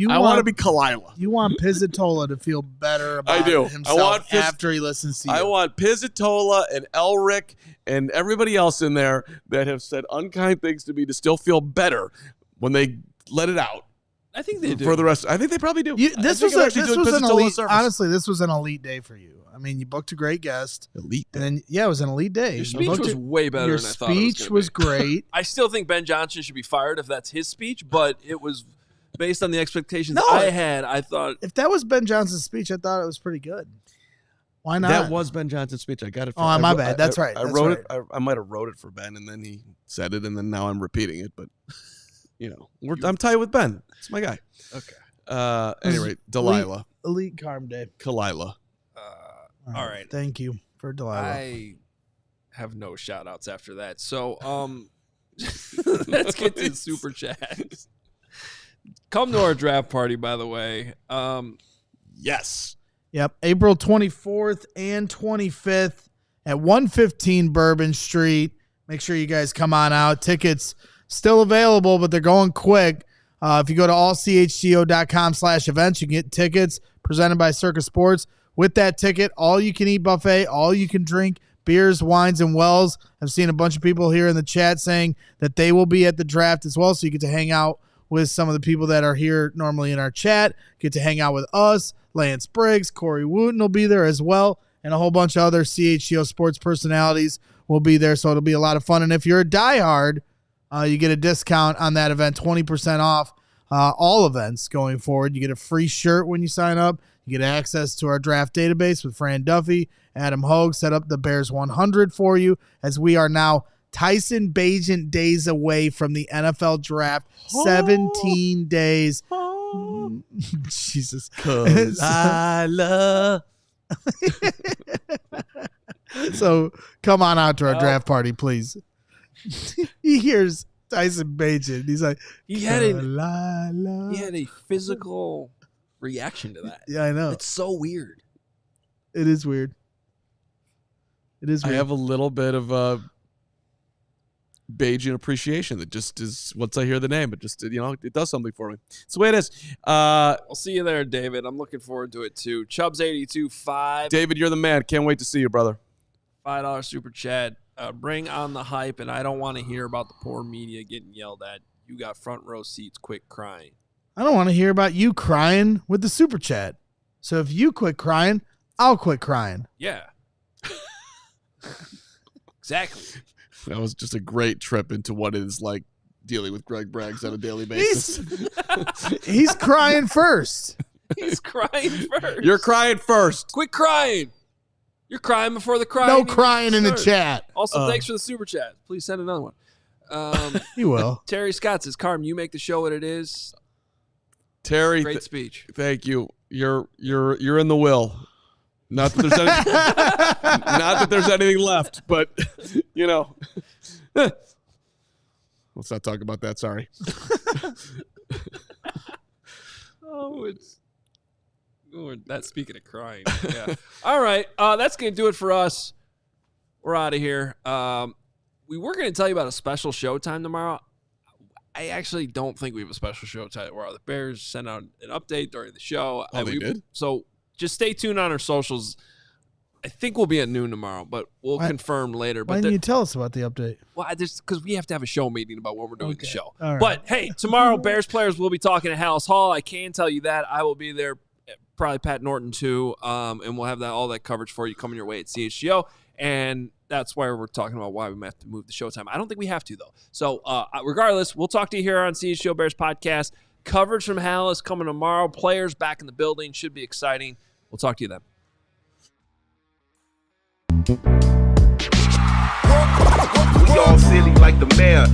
S3: I want to be Kalila.
S2: You want Pizzatola to feel better about himself after he listens to you.
S3: I want Pizzatola and Elric and everybody else in there that have said unkind things to me to still feel better when they let it out.
S1: I think they do.
S3: For the rest, I think they probably do.
S2: This was an elite. Honestly, this was an elite day for you. I mean, you booked a great guest.
S3: Elite day.
S2: And then, it was an elite day.
S1: Your speech was way better than I thought it was
S2: Your speech was great.
S1: I still think Ben Johnson should be fired if that's his speech, but it was based on the expectations I had. I thought
S2: if that was Ben Johnson's speech, I thought it was pretty good. Why not?
S3: That was Ben Johnson's speech. I got it.
S2: Oh, my bad. That's right.
S3: I wrote it. I might have wrote it for Ben, and then he said it, and then now I'm repeating it. But I'm tight with Ben. It's my guy.
S1: Okay.
S3: Anyway, Delilah.
S2: Elite Carm Day.
S3: Kalila.
S1: All right.
S2: Thank you for Delilah.
S1: I have no shout outs after that. So let's get to the super chats. Come to our draft party, by the way.
S3: Yes.
S2: Yep. April 24th and 25th at 115 Bourbon Street. Make sure you guys come on out. Tickets still available, but they're going quick. If you go to allchgo.com/events, you can get tickets presented by Circus Sports. With that ticket, all you can eat buffet, all you can drink, beers, wines, and wells. I've seen a bunch of people here in the chat saying that they will be at the draft as well, so you get to hang out with some of the people that are here normally in our chat. Get to hang out with us. Lance Briggs, Corey Wooten will be there as well, and a whole bunch of other CHGO sports personalities will be there, so it'll be a lot of fun. And if you're a diehard, you get a discount on that event, 20% off all events going forward. You get a free shirt when you sign up. You get access to our draft database with Fran Duffy. Adam Hoge set up the Bears 100 for you, as we are now Tyson Bagent days away from the NFL draft. 17 days. Jesus.
S3: Kalila.
S2: So come on out to our draft party, please. He hears Tyson Bagent. He's like,
S1: he had a physical reaction to that.
S2: Yeah, I know.
S1: It's so weird.
S2: It is weird.
S3: I have a little bit of Bayesian appreciation that just is, once I hear the name, it just, it does something for me. It's the way it is.
S1: I'll see you there, David. I'm looking forward to it too. Chubbs82.5.
S3: David, you're the man. Can't wait to see you, brother.
S1: $5 super chat. Bring on the hype, and I don't want to hear about the poor media getting yelled at. You got front row seats. Quit crying.
S2: I don't want to hear about you crying with the super chat. So if you quit crying, I'll quit crying.
S1: Yeah. Exactly.
S3: That was just a great trip into what it is like dealing with Greg Braggs on a daily basis.
S2: He's crying first.
S1: He's crying first.
S3: You're crying first.
S1: Quit crying. You're crying before the crying.
S2: No crying in the chat.
S1: Also, thanks for the super chat. Please send another one.
S2: You will.
S1: Terry Scott says, Carm, you make the show what it is.
S3: Terry,
S1: Great speech.
S3: Thank you. You're in the will. Not that there's any, not that there's anything left, but you know. Let's not talk about that. Sorry.
S1: That's speaking of crying. Yeah. All right. That's going to do it for us. We're out of here. We were going to tell you about a special showtime tomorrow. I actually don't think we have a special showtime tomorrow. The Bears sent out an update during the show.
S3: Oh, they did?
S1: So just stay tuned on our socials. I think we'll be at noon tomorrow, but we'll confirm later.
S2: Why didn't you tell us about the update?
S1: Well, because we have to have a show meeting about when we're doing the show.
S2: All right.
S1: But, hey, tomorrow, Bears players will be talking at Hallis Hall. I can tell you that. I will be there, probably Pat Norton, too, and we'll have all that coverage for you coming your way at CHGO. And that's why we're talking about why we might have to move the showtime. I don't think we have to, though. So, regardless, we'll talk to you here on CHGO Bears Podcast. Coverage from Hallis coming tomorrow. Players back in the building. Should be exciting. We'll talk to you then.
S6: We all silly like the mayor.